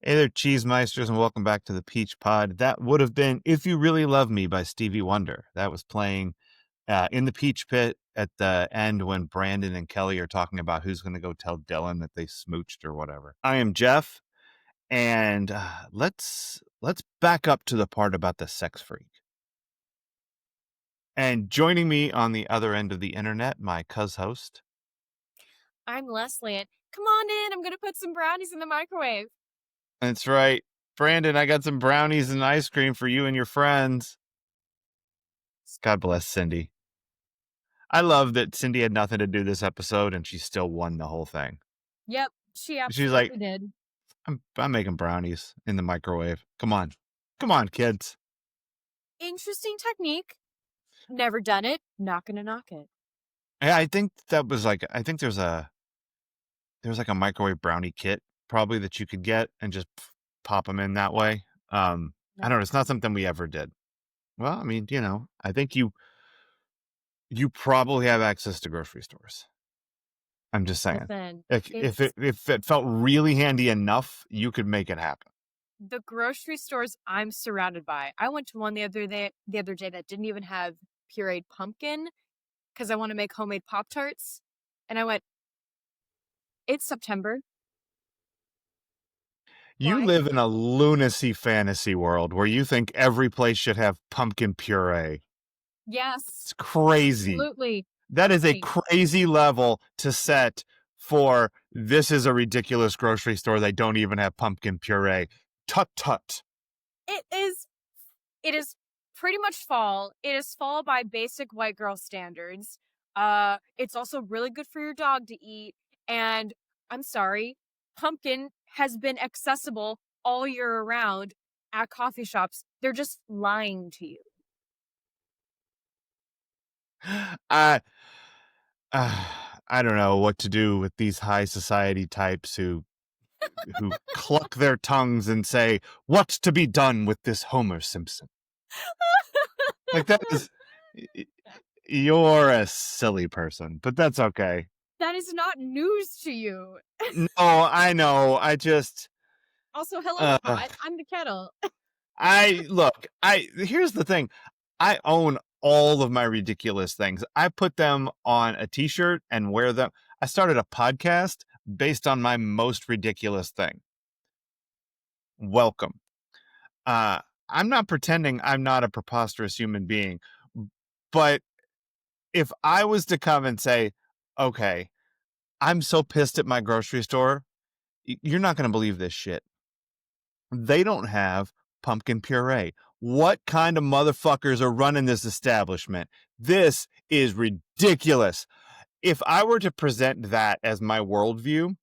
Hey there, Cheesemeisters, and welcome back to the Peach Pod. That would have been If You Really Love Me by Stevie Wonder. That was playing in the Peach Pit at the end when Brandon and Kelly are talking about who's going to go tell Dylan that they smooched or whatever. I am Jeff, and let's back up to the part about the sex freak. And joining me on the other end of the internet, my host. I'm Leslie, and come on in. I'm going to put some brownies in the microwave. That's right. Brandon, I got some brownies and ice cream for you and your friends. God bless Cindy. I love that Cindy had nothing to do this episode and she still won the whole thing. Yep, she She's like, absolutely did. I'm making brownies in the microwave. Come on, kids. Interesting technique. Never done it. Not going to knock it. Yeah, I think that was like, I think there's like a microwave brownie kit probably that you could get and just pop them in that way. I don't know. It's not something we ever did. Well, I mean, I think you probably have access to grocery stores. I'm just saying. Listen, If it felt really handy enough, you could make it happen. The grocery stores I'm surrounded by. I went to one the other day that didn't even have pureed pumpkin because I want to make homemade Pop-Tarts. And I went, it's September. You Why? live in a lunacy fantasy world where you think every place should have pumpkin puree. Yes. It's crazy. Absolutely. That is a crazy level to set for this is a ridiculous grocery store. They don't even have pumpkin puree. Tut tut. It is pretty much fall. It is fall by basic white girl standards. It's also really good for your dog to eat. And I'm sorry, pumpkin has been accessible all year around at coffee shops. They're just lying to you. I don't know what to do with these high society types who cluck their tongues and say, "What's to be done with this Homer Simpson?" Like that is, you're a silly person, but that's okay. That is not news to you. No, I know. I just Also, hello, pot. I'm the kettle. Here's the thing. I own all of my ridiculous things. I put them on a t-shirt and wear them. I started a podcast based on my most ridiculous thing. Welcome. I'm not pretending I'm not a preposterous human being, but if I was to come and say, okay, I'm so pissed at my grocery store, you're not going to believe this shit. They don't have pumpkin puree. What kind of motherfuckers are running this establishment? This is ridiculous. If I were to present that as my worldview,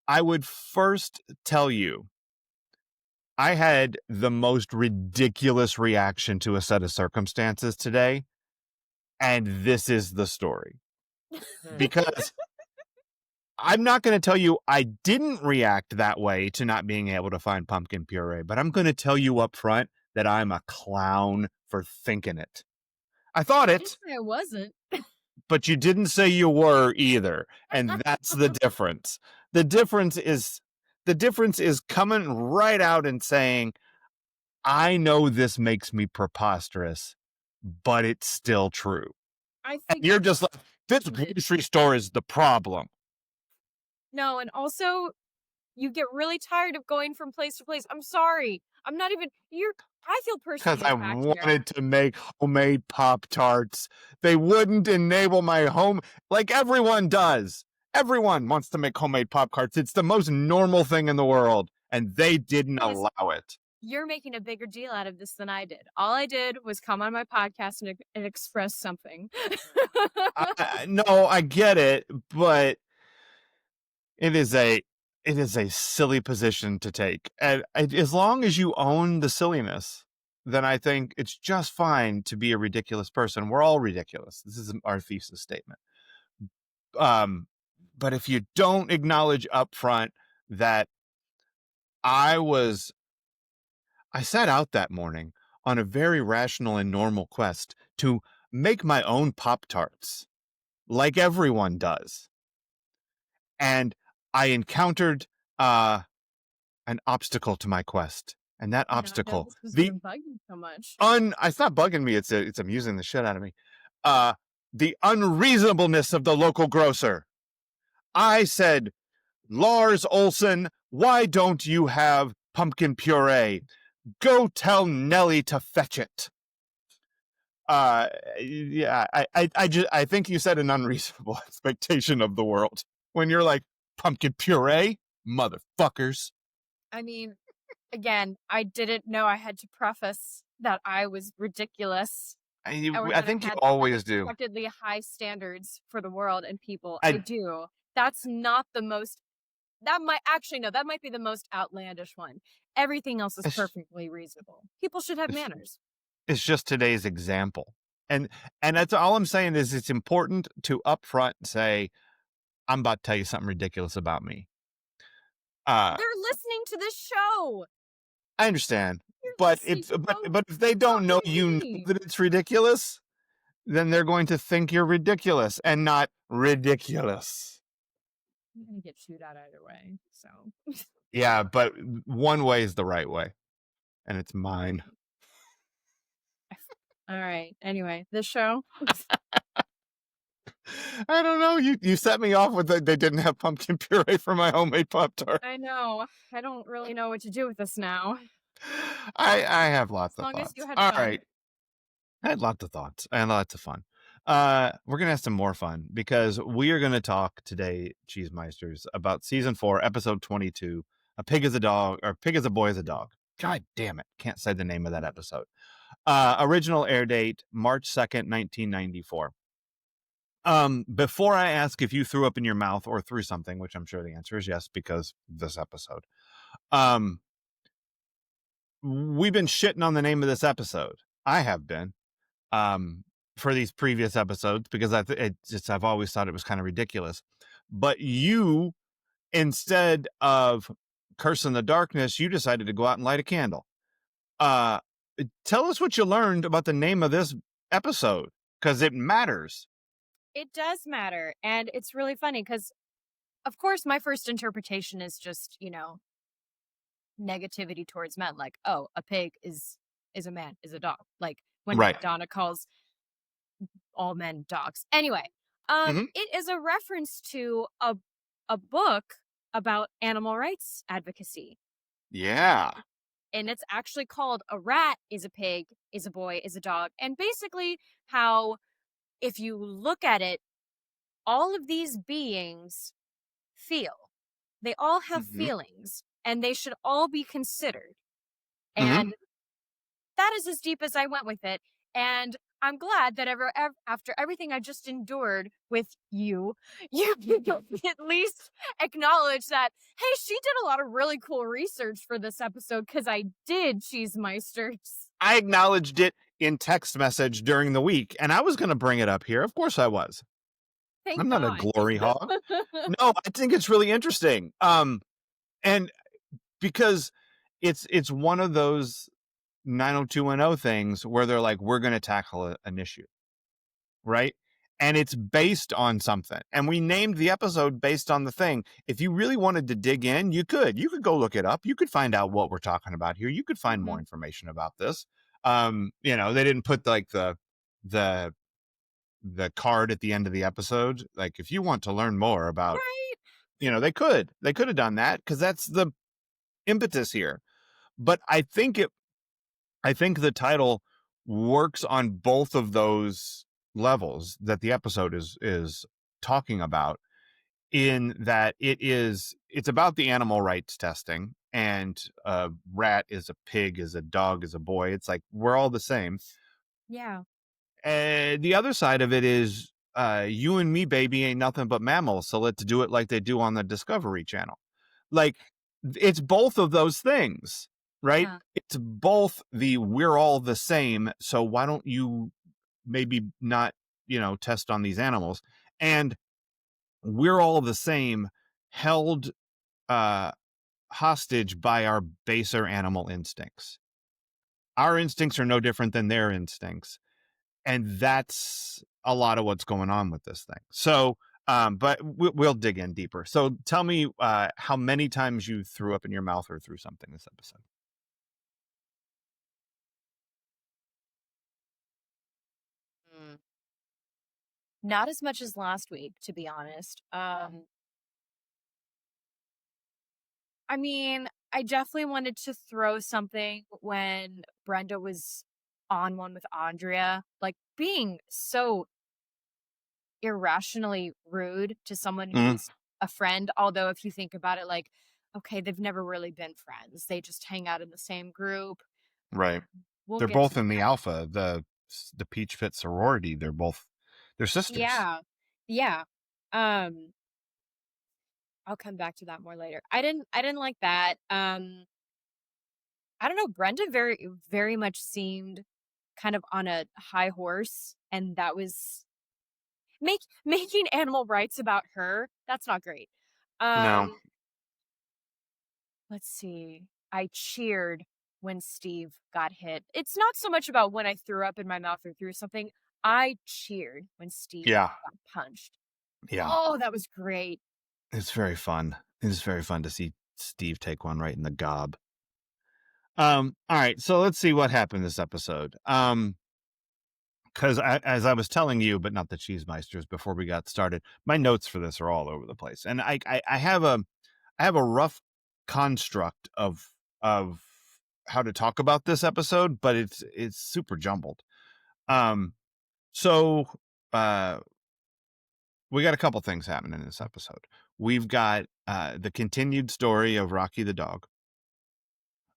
I would first tell you I had the most ridiculous reaction to a set of circumstances today, and this is the story. Because I'm not going to tell you I didn't react that way to not being able to find pumpkin puree, but I'm going to tell you up front that I'm a clown for thinking it. I thought it. I wasn't. But you didn't say you were either, and that's the difference. The difference is coming right out and saying, I know this makes me preposterous, but it's still true. I think you're just like, this grocery store is the problem. No, and also you get really tired of going from place to place. I'm sorry. I'm not even I feel personally because I wanted to make homemade Pop-Tarts. They wouldn't enable my home like everyone does. Everyone wants to make homemade Pop-Tarts. It's the most normal thing in the world, and they didn't allow it. You're making a bigger deal out of this than I did. All I did was come on my podcast and express something. No, I get it, but it is a silly position to take. And as long as you own the silliness, then I think it's just fine to be a ridiculous person. We're all ridiculous. This is our thesis statement. But if you don't acknowledge up front that I set out that morning on a very rational and normal quest to make my own Pop-Tarts, like everyone does. And I encountered an obstacle to my quest. And that I didn't know obstacle, this was the gonna bug you so much. it's not bugging me, it's amusing the shit out of me. Uh, the unreasonableness of the local grocer. I said, Lars Olson, why don't you have pumpkin puree? Go tell Nellie to fetch it. Uh, yeah, I think you set an unreasonable expectation of the world when you're like, pumpkin puree, motherfuckers. I mean, again, I didn't know I had to preface that I was ridiculous or I that I think you had always do. unexpectedly high standards for the world and people. I I do. That's not the most that might actually no, that might be the most outlandish one. Everything else is it's, perfectly reasonable. People should have it's manners. it's just today's example, and that's all I'm saying is it's important to upfront say I'm about to tell you something ridiculous about me. Uh, They're listening to this show. I understand, You're but listening to both if they don't talking know to you know me. that it's ridiculous, then they're going to think you're ridiculous and not ridiculous. I'm gonna get chewed out either way. So Yeah, but one way is the right way, and it's mine. all right. Anyway, this show. I don't know. You set me off with they didn't have pumpkin puree for my homemade Pop Tart. I know. I don't really know what to do with this now. I have As lots of long as you thoughts. had All fun. right. I had lots of thoughts and lots of fun. We're gonna have some more fun because we are gonna talk today, Cheesemeisters, about season 4, episode 22. A pig is a dog, or pig is a boy is a dog. God damn it! Can't say the name of that episode. Original air date March 2nd, 1994. Before I ask if you threw up in your mouth or threw something, which I'm sure the answer is yes, because this episode. Um, we've been shitting on the name of this episode. I have been. For these previous episodes because I've always thought it was kind of ridiculous. But you, instead of Curse in the Darkness, you decided to go out and light a candle. Uh, Tell us what you learned about the name of this episode because it matters. It does matter. And it's really funny because, of course, my first interpretation is just, negativity towards men. Like, oh, a pig is a man, is a dog. Like when Right. Donna calls all men dogs. Anyway, Mm-hmm. it is a reference to a book about animal rights advocacy. Yeah. And it's actually called A Rat is a Pig, is a Boy, is a Dog. And basically how if you look at it, all of these beings feel. They all have Mm-hmm. feelings and they should all be considered. Mm-hmm. And that is as deep as I went with it. And I'm glad that after everything I just endured with you at least acknowledge that, hey, she did a lot of really cool research for this episode because I did, Cheesemeisters. I acknowledged it in text message during the week, and I was going to bring it up here. Of course I was. Thank I'm not a God. glory hog. No, I think it's really interesting. And because it's one of those 90210 things where they're like, we're going to tackle an issue, right? And it's based on something. And we named the episode based on the thing. If you really wanted to dig in, you could go look it up. You could find out what we're talking about here. You could find more information about this. They didn't put like the card at the end of the episode. Like if you want to learn more about, Right. they could have done that because that's the impetus here. But I think the title works on both of those levels that the episode is talking about, in that it's about the animal rights testing, and a rat is a pig, is a dog, is a boy. It's like we're all the same. Yeah. And the other side of it is you and me, baby, ain't nothing but mammals, so let's do it like they do on the Discovery Channel. Like it's both of those things, right? Yeah. It's both the we're all the same, so why don't you maybe not, test on these animals? And we're all the same, held hostage by our baser animal instincts. Our instincts are no different than their instincts. And that's a lot of what's going on with this thing. So But we'll dig in deeper. So tell me how many times you threw up in your mouth or threw something this episode. Mm. Not as much as last week, to be honest. I mean, I definitely wanted to throw something when Brenda was on one with Andrea, like being so irrationally rude to someone Mm, who's a friend. Although, if you think about it, like, okay, they've never really been friends, they just hang out in the same group. right. We'll They're get to both in the that. Alpha, the Peach Pit sorority. They're sisters. Yeah. Yeah. Um, I'll come back to that more later. I didn't like that. I don't know, Brenda very much seemed kind of on a high horse, and that was making animal rights about her. That's not great. No, Let's see. I cheered when Steve got hit. It's not so much about when I threw up in my mouth or threw something. I cheered when Steve yeah, got punched. yeah. Oh, that was great. It's very fun. It's very fun to see Steve take one right in the gob. All right, so let's see what happened this episode. Because as I was telling you, but not the Cheesemeisters before we got started, my notes for this are all over the place, and I have a rough construct of how to talk about this episode, but it's super jumbled. Um, so uh, we got a couple things happening in this episode. We've got the continued story of Rocky the dog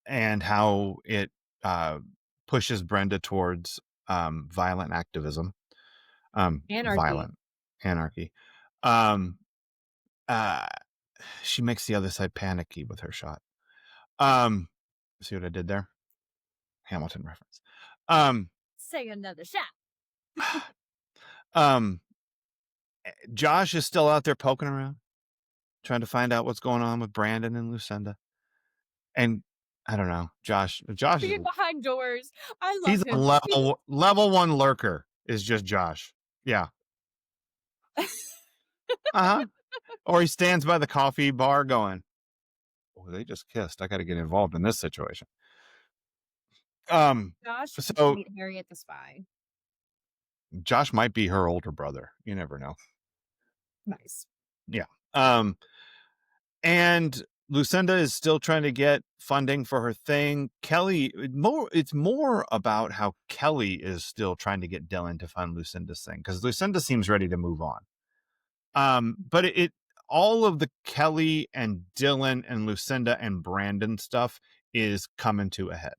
and how it uh, pushes Brenda towards violent activism, Anarchy. violent anarchy. Um, uh, she makes the other side panicky with her shot. See what I did there? Hamilton reference. Um, Say another shot. um, Josh is still out there poking around, trying to find out what's going on with Brandon and Lucinda. And I don't know, Josh is Being behind doors. I love he's a him. He level one lurker. Is just Josh. Yeah. Uh huh. Or he stands by the coffee bar going, "Oh, they just kissed. I got to get involved in this situation." Um. Josh should So meet Harriet the Spy. Josh might be her older brother. You never know. Nice. Yeah. Um. And Lucinda is still trying to get funding for her thing. Kelly, it's more about how Kelly is still trying to get Dylan to fund Lucinda's thing because Lucinda seems ready to move on. But it all of the Kelly and Dylan and Lucinda and Brandon stuff is coming to a head.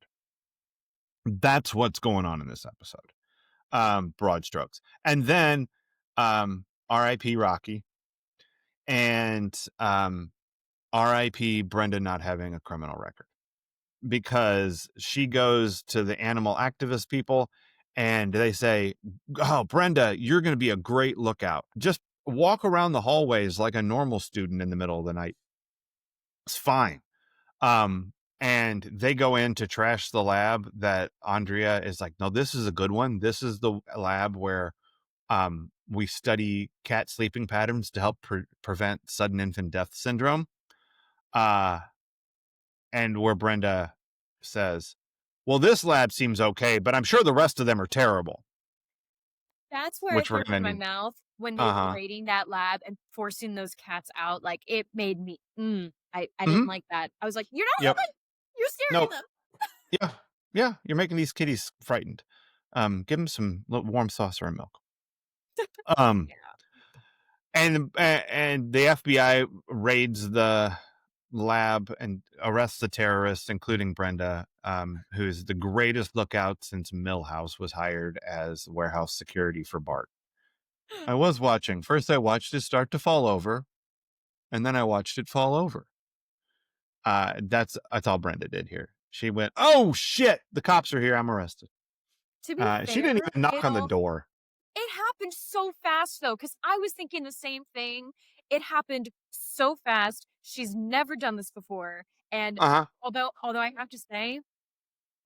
That's what's going on in this episode. Broad strokes. And then R.I.P. Rocky and R.I.P. Brenda not having a criminal record because she goes to the animal activist people and they say, "Oh, Brenda, you're going to be a great lookout. Just walk around the hallways like a normal student in the middle of the night. It's fine." Um, and they go in to trash the lab that Andrea is like, "No, this is a good one. This is the lab where we study cat sleeping patterns to help prevent sudden infant death syndrome." Uh, and where Brenda says, "Well, this lab seems okay, but I'm sure the rest of them are terrible," That's where I which we're threw up in going to my need. mouth when they Uh were huh. raiding that lab and forcing those cats out. Like, it made me I Hmm. didn't like that. I was like, "You're not Yep. helping. You're scaring No. them." Yeah. Yeah. You're making these kitties frightened. Give them some warm sauce or milk. Um, Yeah. and the FBI raids the lab and arrests the terrorists, including Brenda, who's the greatest lookout since Millhouse was hired as warehouse security for Bart. I was watching. First, I watched it start to fall over, and then I watched it fall over. That's all Brenda did here. She went, "Oh shit, the cops are here. I'm arrested." To be She didn't fair, even knock on the door. it happened so fast though, because I was thinking the same thing. It happened so fast. She's never done this before. And Uh huh. although I have to say,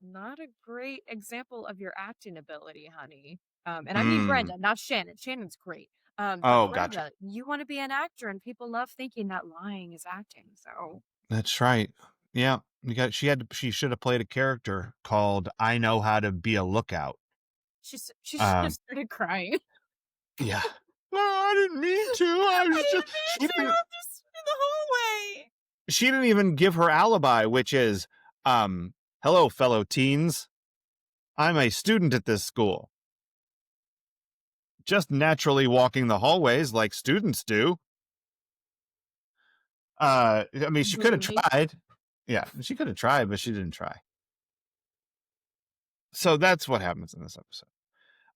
not a great example of your acting ability, honey. And I mean Mm, Brenda, not Shannon. Shannon's great. But Oh, gotcha. Brenda, you want to be an actor, and people love thinking that lying is acting. So That's right. Yeah. She should have played a character called I Know How to Be a Lookout. she should have Um, started crying. yeah. No, I didn't mean to. I I was just didn't mean to. I'm just in the hallway. she didn't even give her alibi, which is, hello, fellow teens. I'm a student at this school. Just naturally walking the hallways like students do. I mean, she could have Literally. tried. Yeah, she could have tried, but she didn't try. So that's what happens in this episode.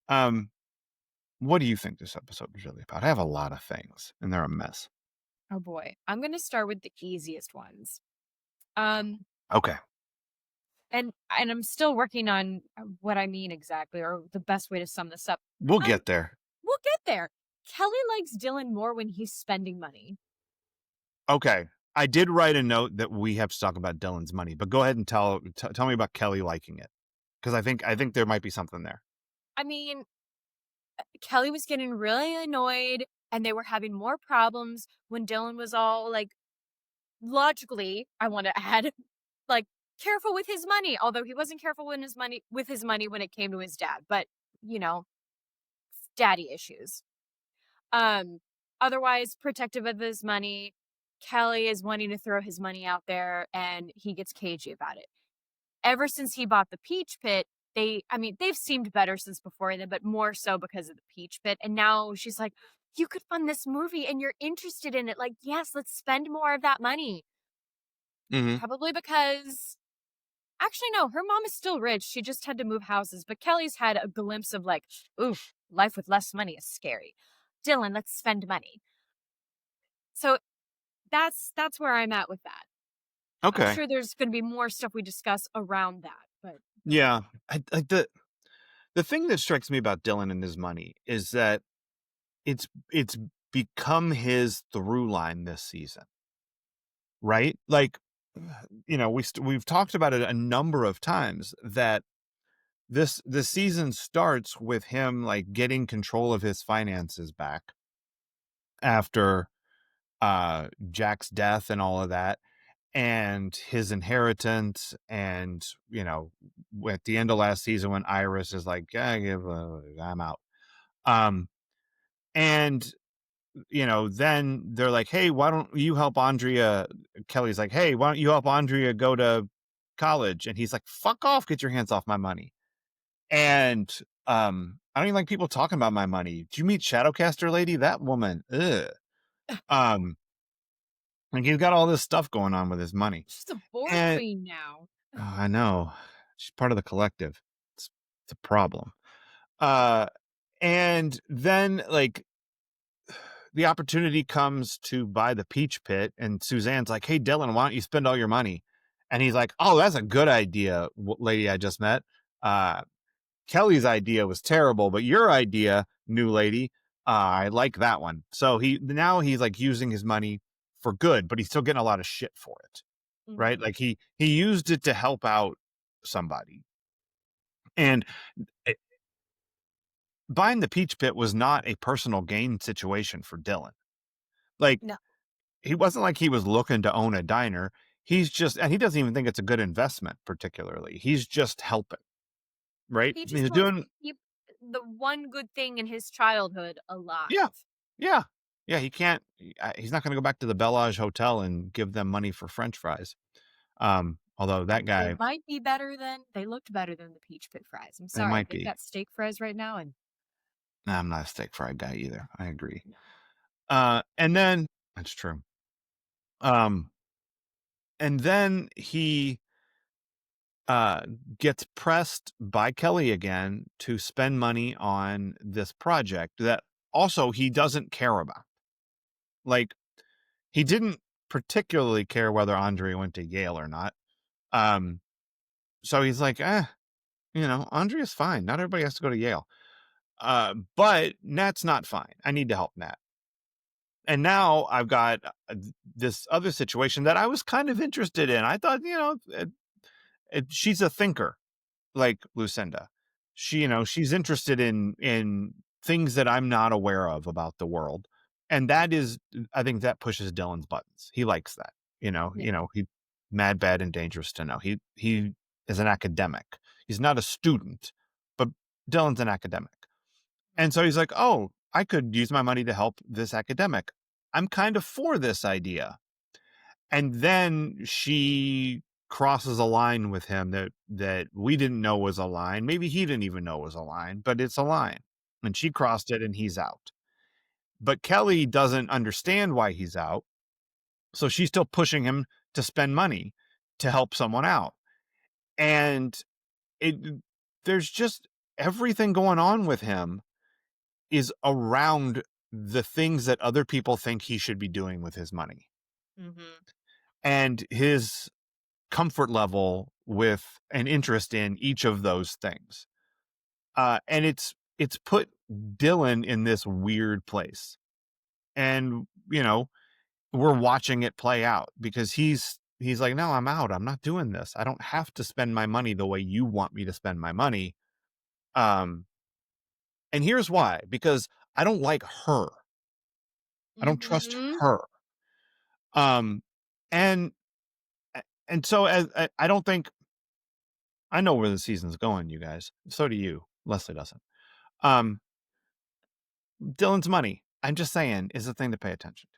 Um, what do you think this episode was really about? I have a lot of things, and they're a mess. Oh boy. I'm gonna start with the easiest ones. Um, Okay, and I'm still working on what I mean exactly, or the best way to sum this up. we'll Um, get there. we'll get there. Kelly likes Dylan more when he's spending money. Okay, I did write a note that we have to talk about Dylan's money, but go ahead and tell me about Kelly liking it, because I think there might be something there. I mean, Kelly was getting really annoyed, and they were having more problems when Dylan was all like, logically, I want to add, like, careful with his money. Although he wasn't careful with his money when it came to his dad, but you know, daddy issues. Um, Otherwise protective of his money. Kelly is wanting to throw his money out there, and he gets cagey about it. Ever since he bought the Peach Pit, they've seemed better since before then, but more so because of the Peach Pit. And now she's like, you could fund this movie and you're interested in it. Like, yes, let's spend more of that money. Hmm. Probably because, actually, no, her mom is still rich. She just had to move houses. But Kelly's had a glimpse of like, oof, life with less money is scary. Dylan, let's spend money. So that's where I'm at with that. I'm Okay, sure there's going to be more stuff we discuss around that, but yeah. The thing that strikes me about Dylan and his money is that it's become his through line this season, right? Like, we've talked about it a number of times that this season starts with him like getting control of his finances back after Jack's death and all of that, and his inheritance, and at the end of last season when Iris is like, I'm out. um and then they're like, hey, why don't you help Andrea? Kelly's like, hey, why don't you help Andrea go to college? And he's like, fuck off, get your hands off my money. And I don't even like people talking about my money. Did you meet Shadowcaster lady? That woman, ugh. um like, he's got all this stuff going on with his money. she's a board And queen now. oh, I know, she's part of the collective. It's a problem. uh and then, like, the opportunity comes to buy the Peach Pit, and Suzanne's like, hey, Dylan, why don't you spend all your money? And he's like, oh, that's a good idea, lady I just met. uh Kelly's idea was terrible, but your idea, new lady, I like that one. So he's like using his money for good, but he's still getting a lot of shit for it, right? Mhm. Like, he used it to help out somebody. And it, buying the Peach Pit was not a personal gain situation for Dylan. Like, No, he wasn't like he was looking to own a diner. And he doesn't even think it's a good investment particularly. He's just helping, right? he just He's wants doing. to keep the one good thing in his childhood Yeah. alive. Yeah. Yeah, he's not gonna go back to the Bellage Hotel and give them money for french fries. Although that They guy, might be better than they looked better than the Peach Pit fries. I'm they sorry, might they've be. got steak fries right now, and Nah, I'm not a steak fry guy either. I agree. no. And then that's true. Um, and then he uh gets pressed by Kelly again to spend money on this project that also he doesn't care about. Like, he didn't particularly care whether Andrea went to Yale or not. Um, so he's like, Andrea's fine. Not everybody has to go to Yale. But Nat's not fine. I need to help Nat. And now I've got this other situation that I was kind of interested in. I thought, she's a thinker like Lucinda. She's interested in things that I'm not aware of about the world. And that is, I think that pushes Dylan's buttons. He likes that, Yeah. he mad, bad, and dangerous to know. He is an academic. He's not a student, but Dylan's an academic. And so he's like, oh, I could use my money to help this academic. I'm kind of for this idea. And then she crosses a line with him that we didn't know was a line. Maybe he didn't even know was a line, but it's a line. And she crossed it and he's out. But Kelly doesn't understand why he's out. So she's still pushing him to spend money to help someone out. And it there's just everything going on with him is around the things that other people think he should be doing with his money. Mhm. And his comfort level with an interest in each of those things. And it's put Dylan in this weird place. And, we're watching it play out because he's like, no, I'm out. I'm not doing this. I don't have to spend my money the way you want me to spend my money. Um, and here's why, because I don't like her. I don't trust Mhm. her. Um, and and so as I don't think I know where the season's going, you guys. So do you. Leslie doesn't. Um, Dylan's money, I'm just saying, is a thing to pay attention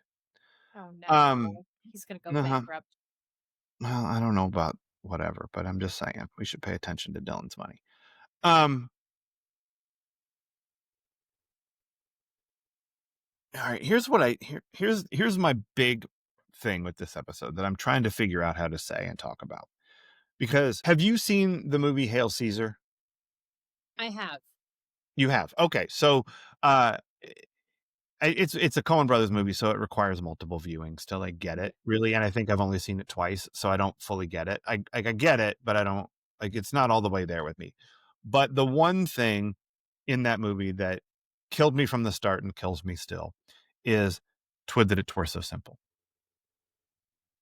Oh, to. no. He's gonna go Uh-huh. bankrupt. Well, I don't know about whatever, but I'm just saying we should pay attention to Dylan's money. Um, all right, here's my big thing with this episode that I'm trying to figure out how to say and talk about. Because have you seen the movie Hail Caesar? I have. You have. Okay, so uh it's a Coen Brothers movie, so it requires multiple viewings to like get Yeah. it really. And I think I've only seen it twice, so I don't fully get it. I get it, but I don't like it's not all the way there with me. But the one thing in that movie that killed me from the start and kills me still is Twid that it twere so simple.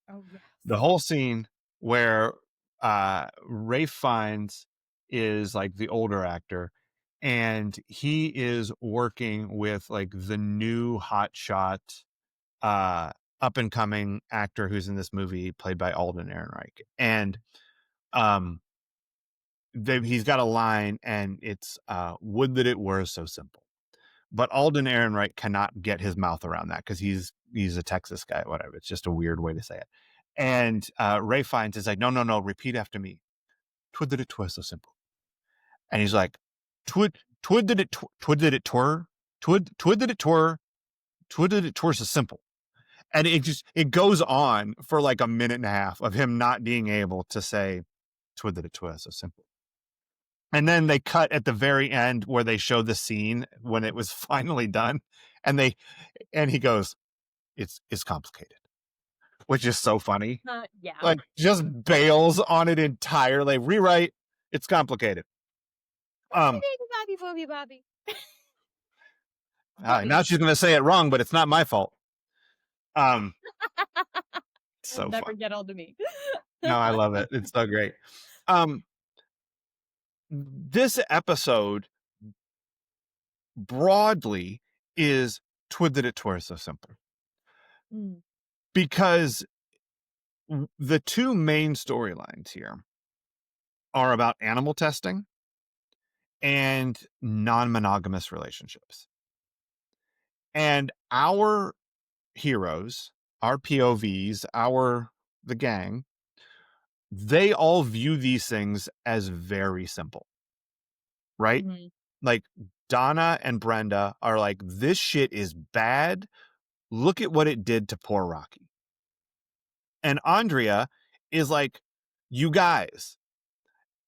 Oh, The yes. whole scene where Rafe Fiennes is like the older actor and he is working with like the new hotshot uh up and coming actor who's in this movie played by Alden Ehrenreich. And um he's got a line and it's would that it were so simple. But Alden Ehrenreich cannot get his mouth around that because he's a Texas guy, whatever. It's just a weird way to say it. And Ray Fiennes is like, no, no, no, repeat after me. Twid that it twere so simple. And he's like, twid that it twid that it twere, twid that it twere, twid that it twere so simple. And it goes on for like a minute and a half of him not being able to say twid that it twere so simple. And then they cut at the very end where they show the scene when it was finally done. And he goes, it's complicated, which is so funny. Yeah. Like just bails on it entirely. Rewrite, it's complicated. Um Bobby, Bobby, Bobby. now she's gonna say it wrong, but it's not my fault. Um Will so never fun. get old to me. No, I love it. It's so great. Um this episode broadly is Twid that it twere so simple. Mm. Because the two main storylines here are about animal testing and non-monogamous relationships. And our heroes, our POVs, the gang, they all view these things as very simple, right? Mhm. Like Donna and Brenda are like, this shit is bad. Look at what it did to poor Rocky. And Andrea is like, you guys,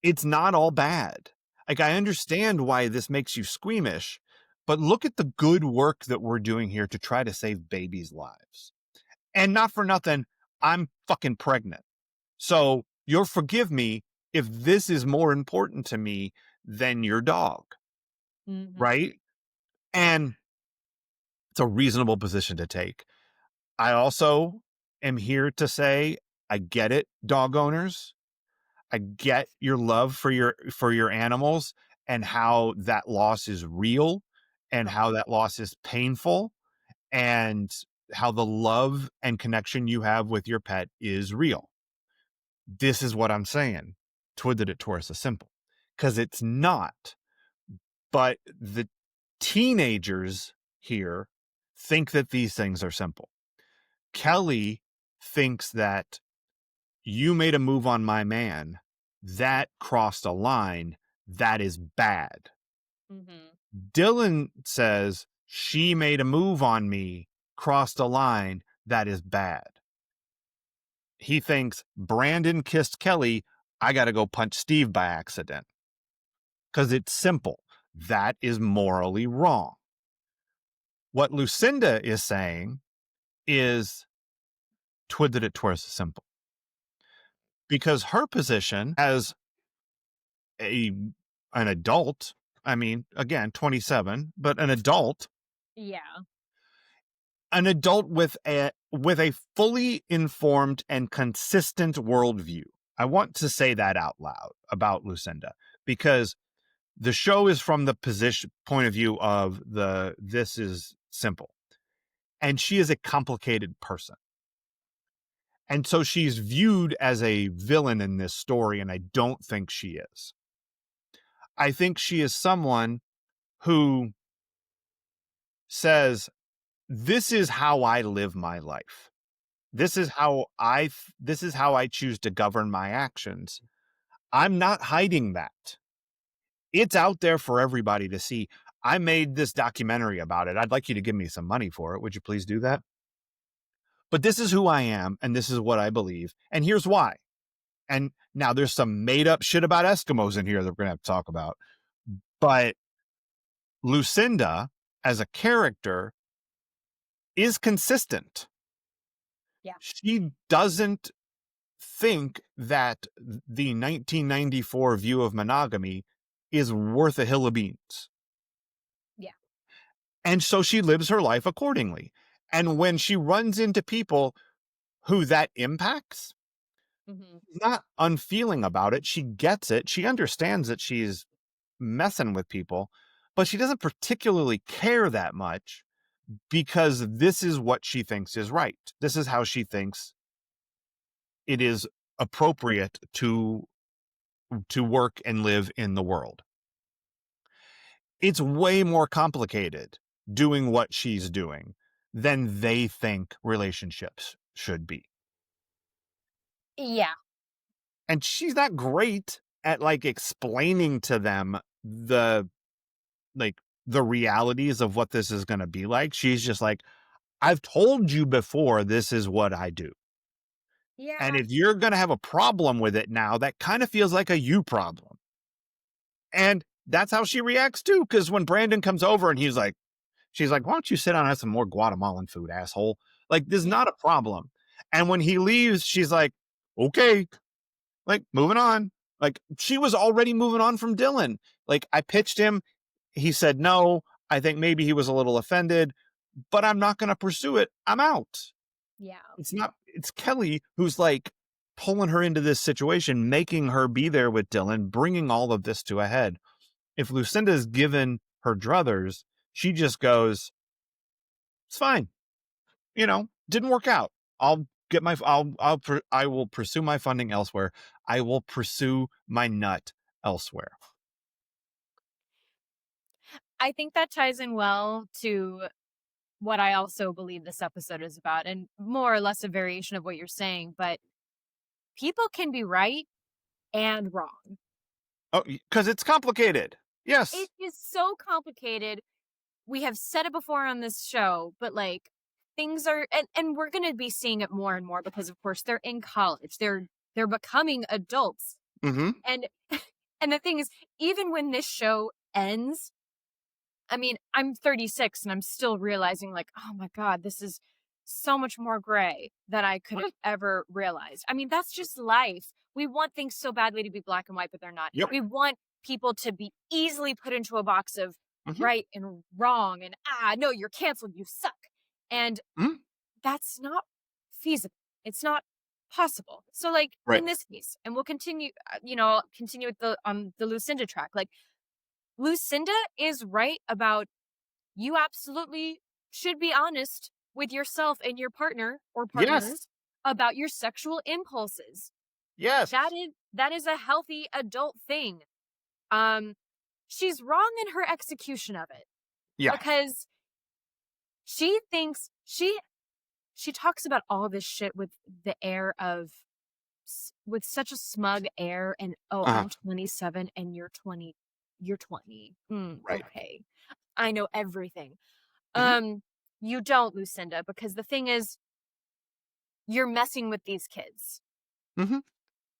it's not all bad. Like, I understand why this makes you squeamish, but look at the good work that we're doing here to try to save babies' lives. And not for nothing, I'm fucking pregnant. So you'll forgive me if this is more important to me than your dog, Mhm. right? And it's a reasonable position to take. I also am here to say, I get it, dog owners. I get your love for your animals and how that loss is real and how Okay. that loss is painful and how the love and connection you have with your pet is real. This is what I'm saying. Twidded it towards the simple because it's not. But the teenagers here think that these things are simple. Kelly thinks that you made a move on my man. That crossed a line. That is bad. Mhm. Dylan says she made a move on me, crossed a line. That is bad. He thinks Brandon kissed Kelly. I got to go punch Steve by accident because it's simple. That is morally wrong. What Lucinda is saying is twidded it towards the simple because her position as a an adult, I mean, again, 27, but Yeah. an adult with a fully informed and consistent worldview. I want to say that out loud about Lucinda because the show is from the position point of view of the this is simple, and she is a complicated person. And so she's viewed as a villain in this story, and I don't think she is. I think she is someone who says, "This is how I live my life. This is how I choose to govern my actions. I'm not hiding that. It's out there for everybody to see. I made this documentary about it. I'd like you to give me some money for it. Would you please do that? But this is who I am, and this is what I believe, and here's why." And now there's some made up shit about Eskimos in here that we're going to have to talk about. But Lucinda, as a character, is consistent. Yeah. She doesn't think that the 1994 view of monogamy is worth a hill of beans. Yeah. And so she lives her life accordingly. And when she runs into people who that impacts, Mhm. not unfeeling about it. She gets it. She understands that she's messing with people, but she doesn't particularly care that much because this is what she thinks is right. This is how she thinks it is appropriate to work and live in the world. It's way more complicated doing what she's doing than they think relationships should be. Yeah. And she's not great at like explaining to them like the realities of what this is going to be like. She's just like, I've told you before, this is what I do. And Yeah. if you're going to have a problem with it now, that kind of feels like a you problem. And that's how she reacts too. Cause when Brandon comes over and she's like, why don't you sit down and have some more Guatemalan food, asshole? Like, this is Yeah. not a problem. And when he leaves, she's like, okay, like moving on. Like she was already moving on from Dylan. Like I pitched him. He said no. I think maybe he was a little offended, but I'm not going to pursue it. I'm out. Yeah. It's Kelly who's like pulling her into this situation, making her be there with Dylan, bringing all of this to a head. If Lucinda's given her druthers, she just goes, it's fine. Didn't work out. I'll get my, I will pursue my funding elsewhere. I will pursue my nut elsewhere. I think that ties in well to what I also believe this episode is about, and more or less a variation of what you're saying, but people can be right and wrong. Oh, because it's complicated. It Yes. is so complicated. We have said it before on this show, but like things are and we're going to be seeing it more and more because of course they're in college. They're becoming adults. Mm-hmm. And and the thing is even when this show ends, I mean, I'm 36 and I'm still realizing like, oh my god, this is so much more gray than I could have ever realized. I mean, that's just life. We want things so badly to be black and white, but they're not. Yep. We want people to be easily put into a box of Mm-hmm. right and wrong and no, you're canceled, you suck. And Mm-hmm. that's not feasible. It's not possible. So like Right. in this case, and we'll continue, continue with the on the Lucinda track. Like Lucinda is right about you absolutely should be honest with yourself and your partner or Yes. partners about your sexual impulses. Yes. That is a healthy adult thing. Um, she's wrong in her execution of it Yeah. because she thinks she talks about all this shit with the air of with such a smug air and, "Oh, Uh-huh. I'm 27 and you're 20. You're 20. Right. Okay. I know everything." Mhm. Um, you don't, Lucinda, because the thing is, you're messing with these kids. Mhm.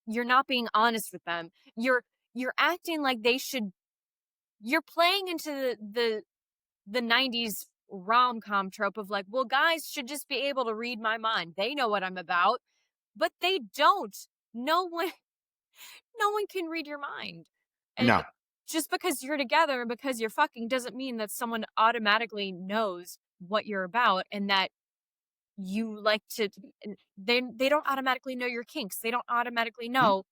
You're not being honest with them. You're acting like they should you're playing into the 90s rom-com trope of like, well, guys should just be able to read my mind. They know what I'm about, but they don't. No one no one can read your mind. And No. just because you're together and because you're fucking doesn't mean that someone automatically knows what you're about and that you like to and they don't automatically know your kinks. They don't automatically Mhm. know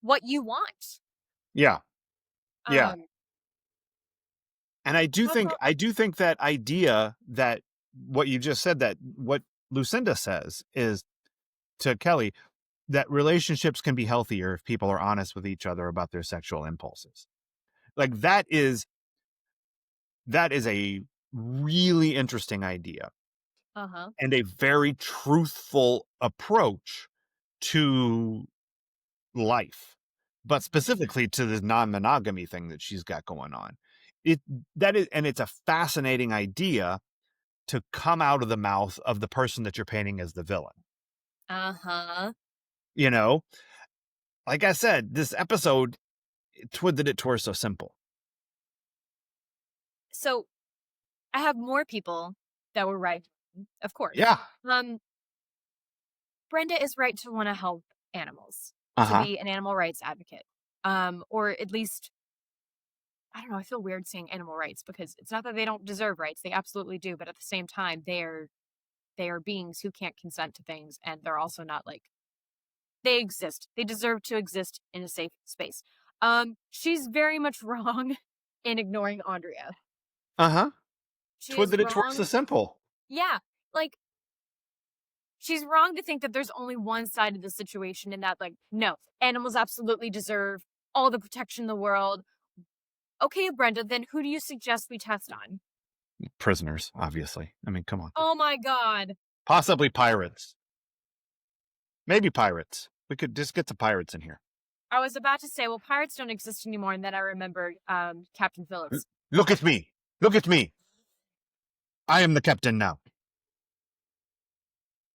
what you want. Yeah. Yeah. Um And overall, I do think that idea that what you just said, that what Lucinda says is to Kelly, that relationships can be healthier if people are honest with each other about their sexual impulses. Like that is a really interesting idea uh-huh. and a very truthful approach to life, but Mhm. specifically to this non-monogamy thing that she's got going on. It that is, and it's a fascinating idea to come out of the mouth of the person that you're painting as the villain. Uh-huh. You know, like I said, this episode twisted it towards so simple. So, I have more people that were right, of course. Yeah. Um, Brenda is right to wanna help animals, to Uh-huh. be an animal rights advocate. Or at least I don't know, I feel weird saying animal rights because it's not that they don't deserve rights, they absolutely do, but at the same time, they are beings who can't consent to things, and they're also not, like they exist. They deserve to exist in a safe space. She's very much wrong in ignoring Andrea. Uh-huh. She is Twisted it towards the wrong. simple. Yeah, like, she's wrong to think that there's only one side of the situation and that, like, no, animals absolutely deserve all the protection in the world. Okay, Brenda, then who do you suggest we test on? Prisoners, obviously. I mean, come on. Oh my god. Possibly pirates. Maybe pirates. We could just get the pirates in here. I was about to say, well, pirates don't exist anymore, and then I remembered Captain Phillips. Look at me. Look at me. I am the captain now.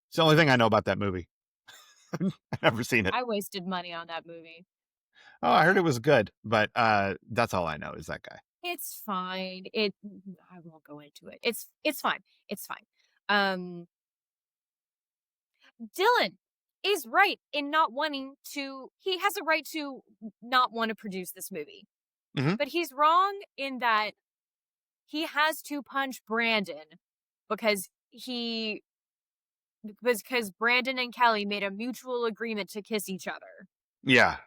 It's the only thing I know about that movie. I've never seen it. I wasted money on that movie. Oh, I heard it was good, but that's all I know is that guy. It's fine. I won't go into it. It's fine. It's fine. Um Dylan is right in not wanting to he has a right to not want to produce this movie. Hmm. But he's wrong in that he has to punch Brandon because he because Brandon and Kelly made a mutual agreement to kiss each other. Yeah.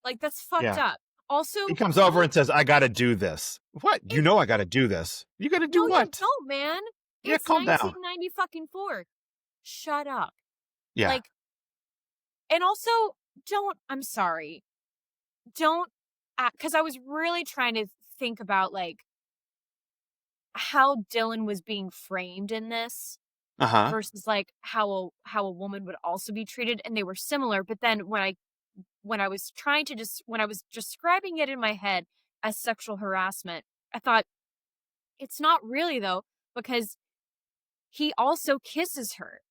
Like that's fucked Yeah. up. Also, He comes over and says, I got to do this. What? You it know, I got to do this. You got to do no you what? don't, man. Yeah, It's calm down. 1990 fucking 4. Shut up. Yeah. Like and also don't I'm sorry. Don't cuz I was really trying to think about like how Dylan was being framed in this Uh huh. versus like how a woman would also be treated and they were similar but then when I was trying to just when I was describing it in my head as sexual harassment I thought it's not really though because he also kisses her.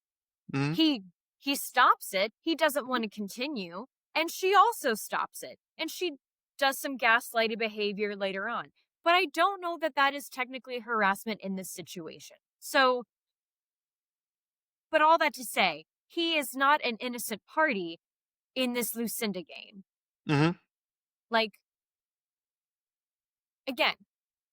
Hmm. He he stops it. He doesn't want to continue and she also stops it. And she does some gaslighty behavior later on. But I don't know that that is technically harassment in this situation. So, but all that to say, he is not an innocent party in this Lucinda game. Hmm. Like again,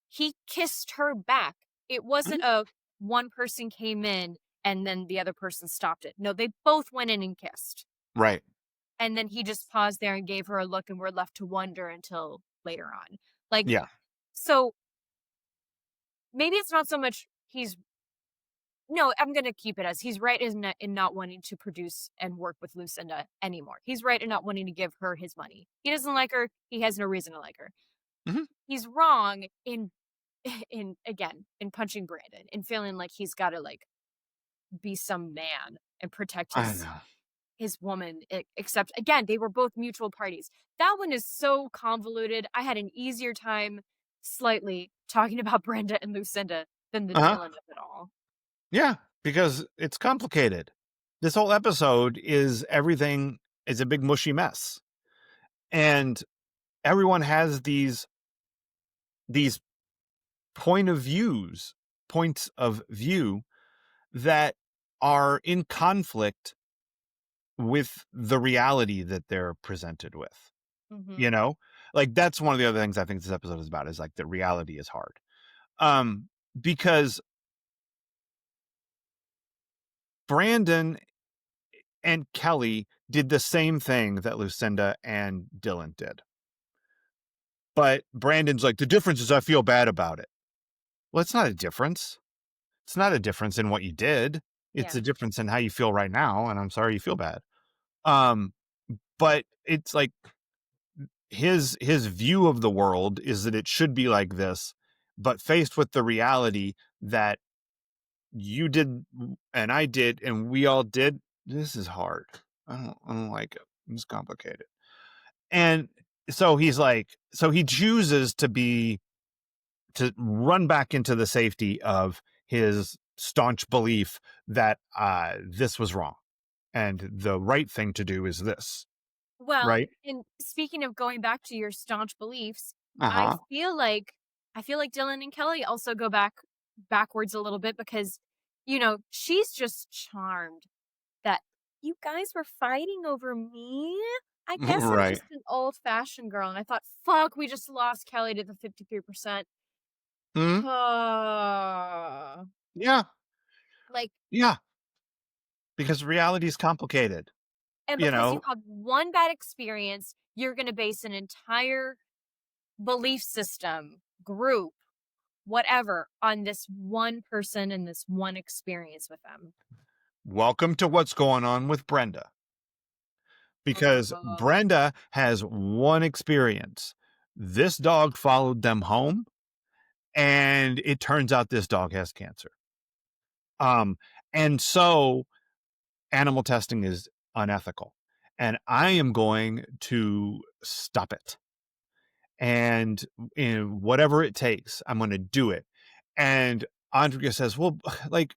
he kissed her back. It wasn't a one person came in and then the other person stopped it. No, they both went in and kissed. Right. And then he just paused there and gave her a look and we're left to wonder until later on. Like, Yeah. so maybe it's not so much he's no, I'm gonna keep it as he's right in not wanting to produce and work with Lucinda anymore. He's right in not wanting to give her his money. He doesn't like her. He has no reason to like her. Mhm. He's wrong in in again in punching Brandon and feeling like he's got to like be some man and protect I know. his woman. Except again, they were both mutual parties. That one is so convoluted. I had an easier time slightly talking about Brenda and Lucinda than the Uh-huh. Dylan of it all. Yeah, because it's complicated. This whole episode is everything is a big mushy mess. And everyone has these points of view that are in conflict with the reality that they're presented with. You Hmm. know? Like that's one of the other things I think this episode is about is like the reality is hard. Um because Brandon and Kelly did the same thing that Lucinda and Dylan did. But Brandon's like, the difference is I feel bad about it. Well, it's not a difference. It's not a difference in what you did. It's Yeah. a difference in how you feel right now. And I'm sorry you feel bad. Um, but it's like his view of the world is that it should be like this, but faced with the reality that you did and I did and we all did, this is hard. I don't like it. It's complicated. And so he's like, so he chooses to run back into the safety of his staunch belief that this was wrong and the right thing to do is this, Well, right? and speaking of going back to your staunch beliefs, I Uh-huh. feel like I feel like Dylan and Kelly also go backwards a little bit because, she's just charmed that you guys were fighting over me. I guess I'm Right. just an old fashioned girl. And I thought, fuck, we just lost Kelly to the 53%. Mhm. Uh, Yeah. like, Yeah. Because reality is complicated, and you because you know. have one bad experience, you're going to base an entire belief system, group, whatever, on this one person and this one experience with them. Welcome to what's going on with Brenda. Because Uh, Brenda has one experience. This dog followed them home, and it turns out this dog has cancer. Um, and so animal testing is unethical. And I am going to stop it. And in whatever it takes, I'm going to do it. And Andrea says, well, like,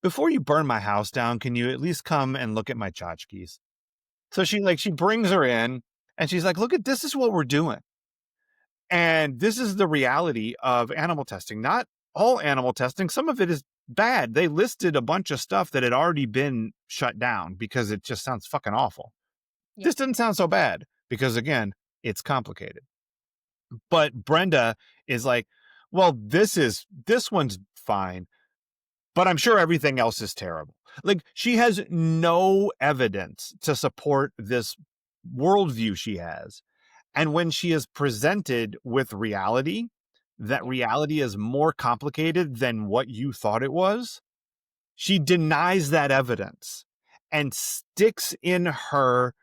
before you burn my house down, can you at least come and look at my tchotchkes? So she brings her in and she's like, look at this is what we're doing. And this is the reality of animal testing. Not all animal testing, some of it is bad. They listed a bunch of stuff that had already been shut down because it just sounds fucking awful. yeah. This doesn't sound so bad because, again, it's complicated. But Brenda is like, well, this one's fine, but I'm sure everything else is terrible. Like, she has no evidence to support this worldview she has. And when she is presented with reality, that Yeah. reality is more complicated than what you thought it was, she denies that evidence and sticks in her,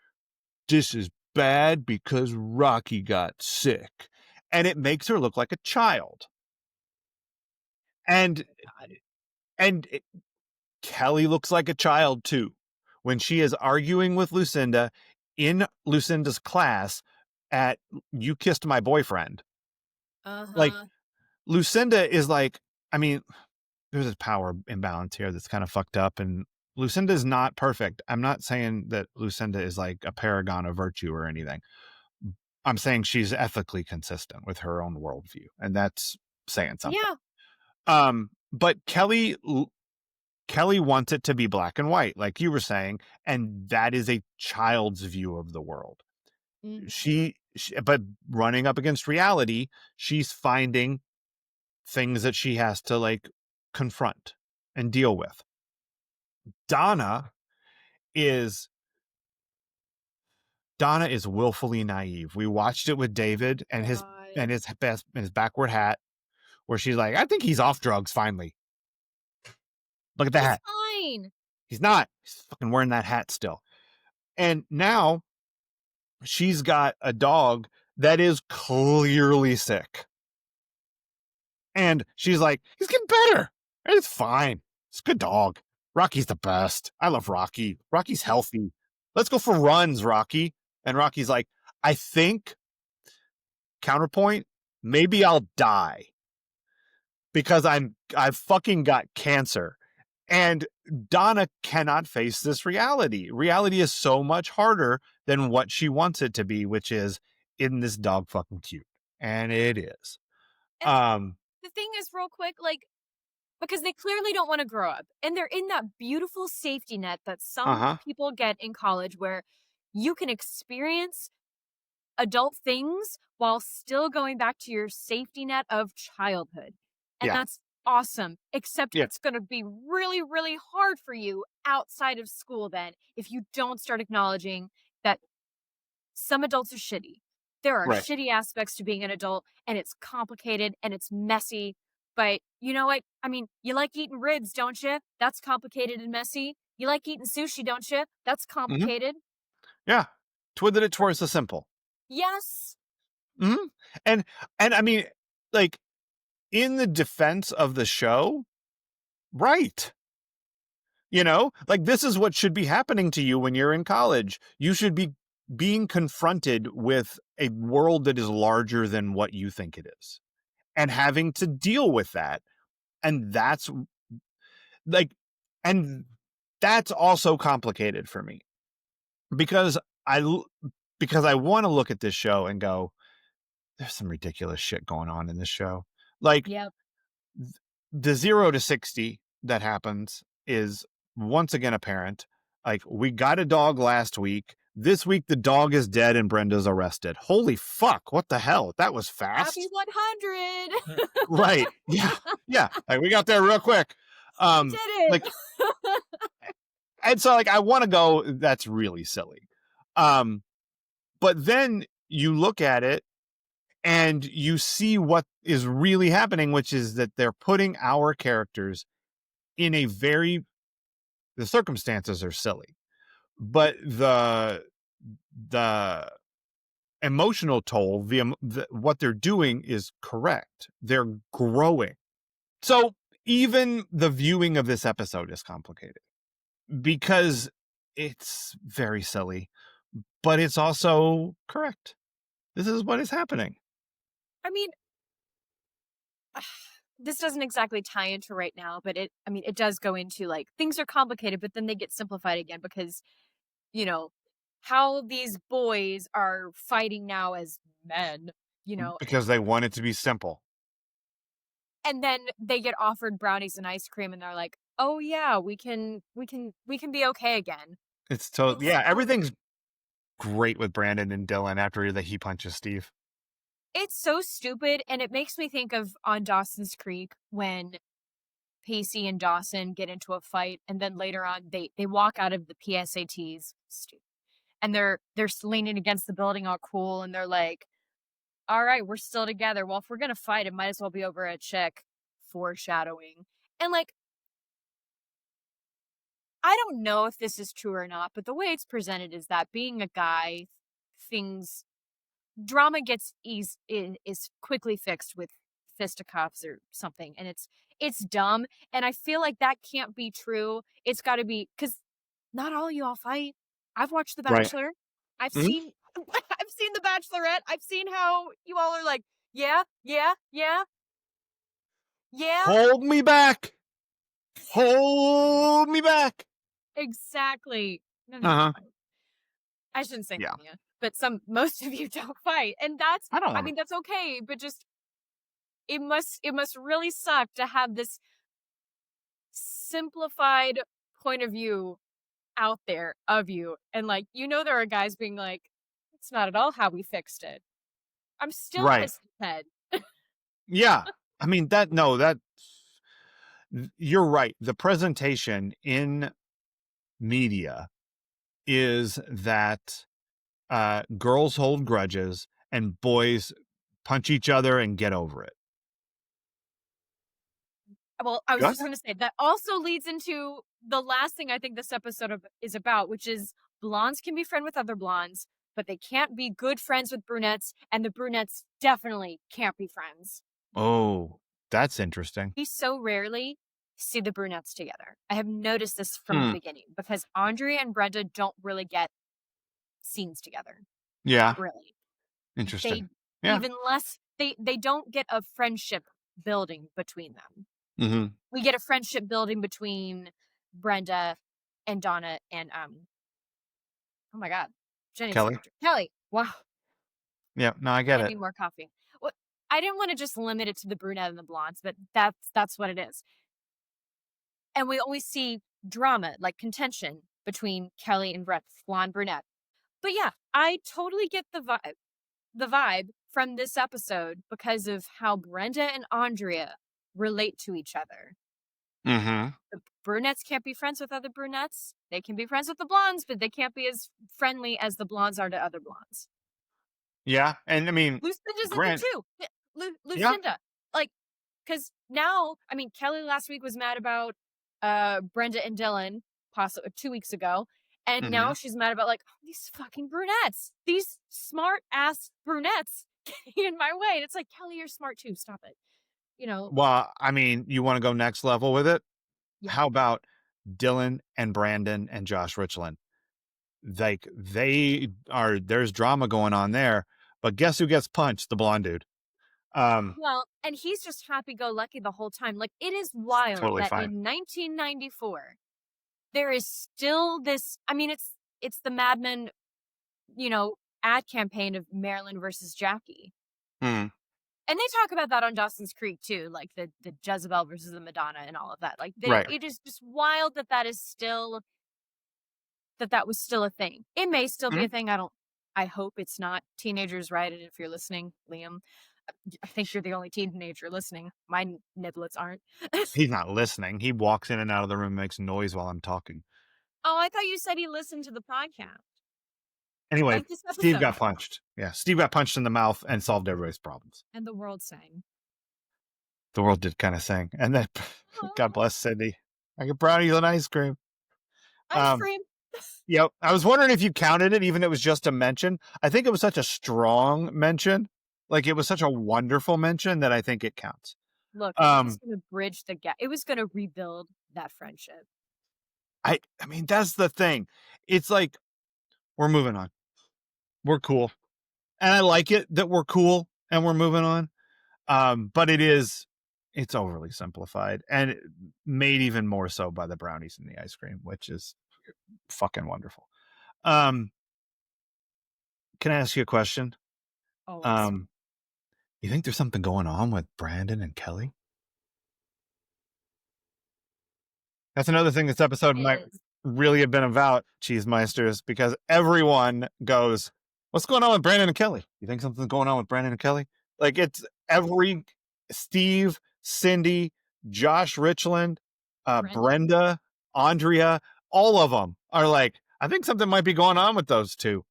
this is bad because Rocky got sick. And it makes her look like a child. And God. and Kelly looks like a child too. When she is arguing with Lucinda in Lucinda's class at You Kissed My Boyfriend, like Uh-huh. Lucinda is like, I mean, there's a power imbalance here that's kind of fucked up. And Lucinda is not perfect. I'm not saying that Lucinda is like a paragon of virtue or anything. I'm saying she's ethically consistent with her own worldview. And that's saying something. Yeah. But Kelly wants it to be black and white, like you were saying, and that is a child's view of the world. Mhm. But running up against reality, she's finding things that she has to like confront and deal with. Donna is Donna is willfully naive. We watched it with David and his God. and his best and his backward hat. where she's like, I think he's off drugs finally. Look at He's that. fine. He's not. He's fucking wearing that hat still. And now she's got a dog that is clearly sick. And she's like, he's getting better. It's fine. It's a good dog. Rocky's the best. I love Rocky. Rocky's healthy. Let's go for runs, Rocky. And Rocky's like, I think, counterpoint, maybe I'll die because I've fucking got cancer. And Donna cannot face this reality. Reality is so much harder than what she wants it to be, which is, isn't this dog fucking cute? And it is. And the thing is, real quick, like, because they clearly don't want to grow up. And they're in that beautiful safety net that some Uh-huh. people get in college where you can experience adult things while still going back to your safety net of childhood. And Yeah. that's awesome. Except Yeah. it's going to be really, really hard for you outside of school then if you don't start acknowledging that some adults are shitty. There are Right. shitty aspects to being an adult, and it's complicated and it's messy. But you know what? I mean, you like eating ribs, don't you? That's complicated and messy. You like eating sushi, don't you? That's Mhm. complicated. Yeah. Twiddle it towards the simple. Yes. Mhm. And I mean, like, in the defense of the show, right. You know, like, this is what should be happening to you when you're in college. You should be being confronted with a world that is larger than what you think it is and having to deal with that. And that's like, and that's also complicated for me because because I want to look at this show and go, there's some ridiculous shit going on in this show. Like, Yep. the 0 to 60 that happens is once again apparent. Like, we got a dog last week. This week, the dog is dead and Brenda's arrested. Holy fuck. What the hell? That was Happy fast. 100. Right. Yeah. Yeah. Like, we got there real quick. We did it. Like, and so, like, I want to go, that's really silly. But then you look at it and you see what is really happening, which is that they're putting our characters in a very, the circumstances are silly, but the emotional toll, the what they're doing is correct. They're growing. So even the viewing of this episode is complicated because it's very silly, but it's also correct. This is what is happening. I mean, this doesn't exactly tie into right now, but it does go into like things are complicated, but then they get simplified again because, you know, how these boys are fighting now as men, you know, Because they want it to be simple. and then they get offered brownies and ice cream and they're like, "Oh yeah, we can be okay again." It's It's yeah, so everything's great with Brandon and Dylan after he punches Steve. it's so stupid and it makes me think of on Dawson's Creek when Pacey and Dawson get into a fight and then later on they walk out of the PSATs and they're leaning against the building all cool and they're like, all right, we're still together. Well, if we're gonna fight, it might as well be over a chick. Foreshadowing. And like, I don't know if this is true or not, but the way it's presented is that being a guy, things drama gets is quickly fixed with fisticuffs or something, and it's dumb. And I feel like that can't be true. It's got to be because not all of y'all fight. I've watched The Right. Bachelor. I've Mhm. seen I've seen The Bachelorette. I've seen how you all are like, yeah, yeah, yeah, yeah. Hold me back. Hold me back. Exactly. None of you Uh-huh. fight. I shouldn't say Yeah. none of you, but most of you don't fight, and that's. I don't I want mean, to. that's okay, but just it must really suck to have this simplified point of view out there of you, and like there are guys being like, it's not at all how we fixed it. I'm still Right. pissed at Ted. Yeah. I mean, that you're right. The presentation in media is that girls hold grudges and boys punch each other and get over it. Well, I was Go just ahead. gonna say, that also leads into the last thing I think this episode is about, which is blondes can be friends with other blondes, but they can't be good friends with brunettes, and the brunettes definitely can't be friends. Oh, that's interesting. We so rarely see the brunettes together. I have noticed this from the Hmm. beginning because Andrea and Brenda don't really get scenes together. Yeah. Not really. Interesting. They Yeah. even less they don't get a friendship building between them. Mhm. We get a friendship building between Brenda and Donna and, oh my god, Jenny's Kelly? character. Kelly. Wow, Yeah. No, I get I it. need more coffee. Well, I didn't wanna just limit it to the brunette and the blondes, but that's what it is. And we always see drama, like contention between Kelly and Brett, blonde brunette. But yeah, I totally get the vibe from this episode because of how Brenda and Andrea relate to each other. Mhm. The brunettes can't be friends with other brunettes. They can be friends with the blondes, but they can't be as friendly as the blondes are to other blondes. Yeah, and I mean, Lucinda's in there Grant too. Yeah, yeah. Lucinda, like, because now, I mean, Kelly last week was mad about Brenda and Dylan, possibly 2 weeks ago, and now Mhm. she's mad about like, "Oh, these fucking brunettes, these smart ass brunettes getting in my way." And it's like, Kelly, you're smart too. Stop it. You know? Well, I mean, you wanna go next level with it? Yeah. How about Dylan and Brandon and Josh Richland? Like, there's drama going on there, but guess who gets punched? The blonde dude. Um, Well, and he's just happy go lucky the whole time. Like, it is wild totally that fine. in 1994, there is still this. I mean, it's the Mad Men, you know, ad campaign of Marilyn versus Jackie. Mhm. And they talk about that on Dawson's Creek too, like the Jezebel versus the Madonna and all of that. Like, Right. it is just wild that that was still a thing. It may still be a Mhm. thing. I hope it's not. Teenagers, right? And if you're listening, Liam, I think you're the only teenager listening. My niblets aren't. He's not listening. He walks in and out of the room, makes noise while I'm talking. Oh, I thought you said he listened to the podcast, Anyway, like this Steve got episode, punched. Yeah, Steve got punched in the mouth and solved everybody's problems. and the world sang. The world did kinda sing, and then God Oh, bless Cindy. I get brownies and ice cream. ice Um, cream. yep, I was wondering if you counted it, even if it was just a mention. I think it was such a strong mention, like, it was such a wonderful mention that I think it counts. Look, it was Um, gonna bridge the gap. It was gonna rebuild that friendship. I mean, that's the thing. It's like, we're moving on. We're cool, and I like it that we're cool and we're moving on. But it's overly simplified and made even more so by the brownies and the ice cream, which is fucking wonderful. Um, can I ask you a question? Always. Um, you think there's something going on with Brandon and Kelly? That's another thing this episode might Is really have been about, Cheesemeisters, because everyone goes, "What's going on with Brandon and Kelly? You think something's going on with Brandon and Kelly?" Like, it's every Steve, Cindy, Josh Richland, Brenda? Brenda, Andrea, all of them are like, "I think something might be going on with those two."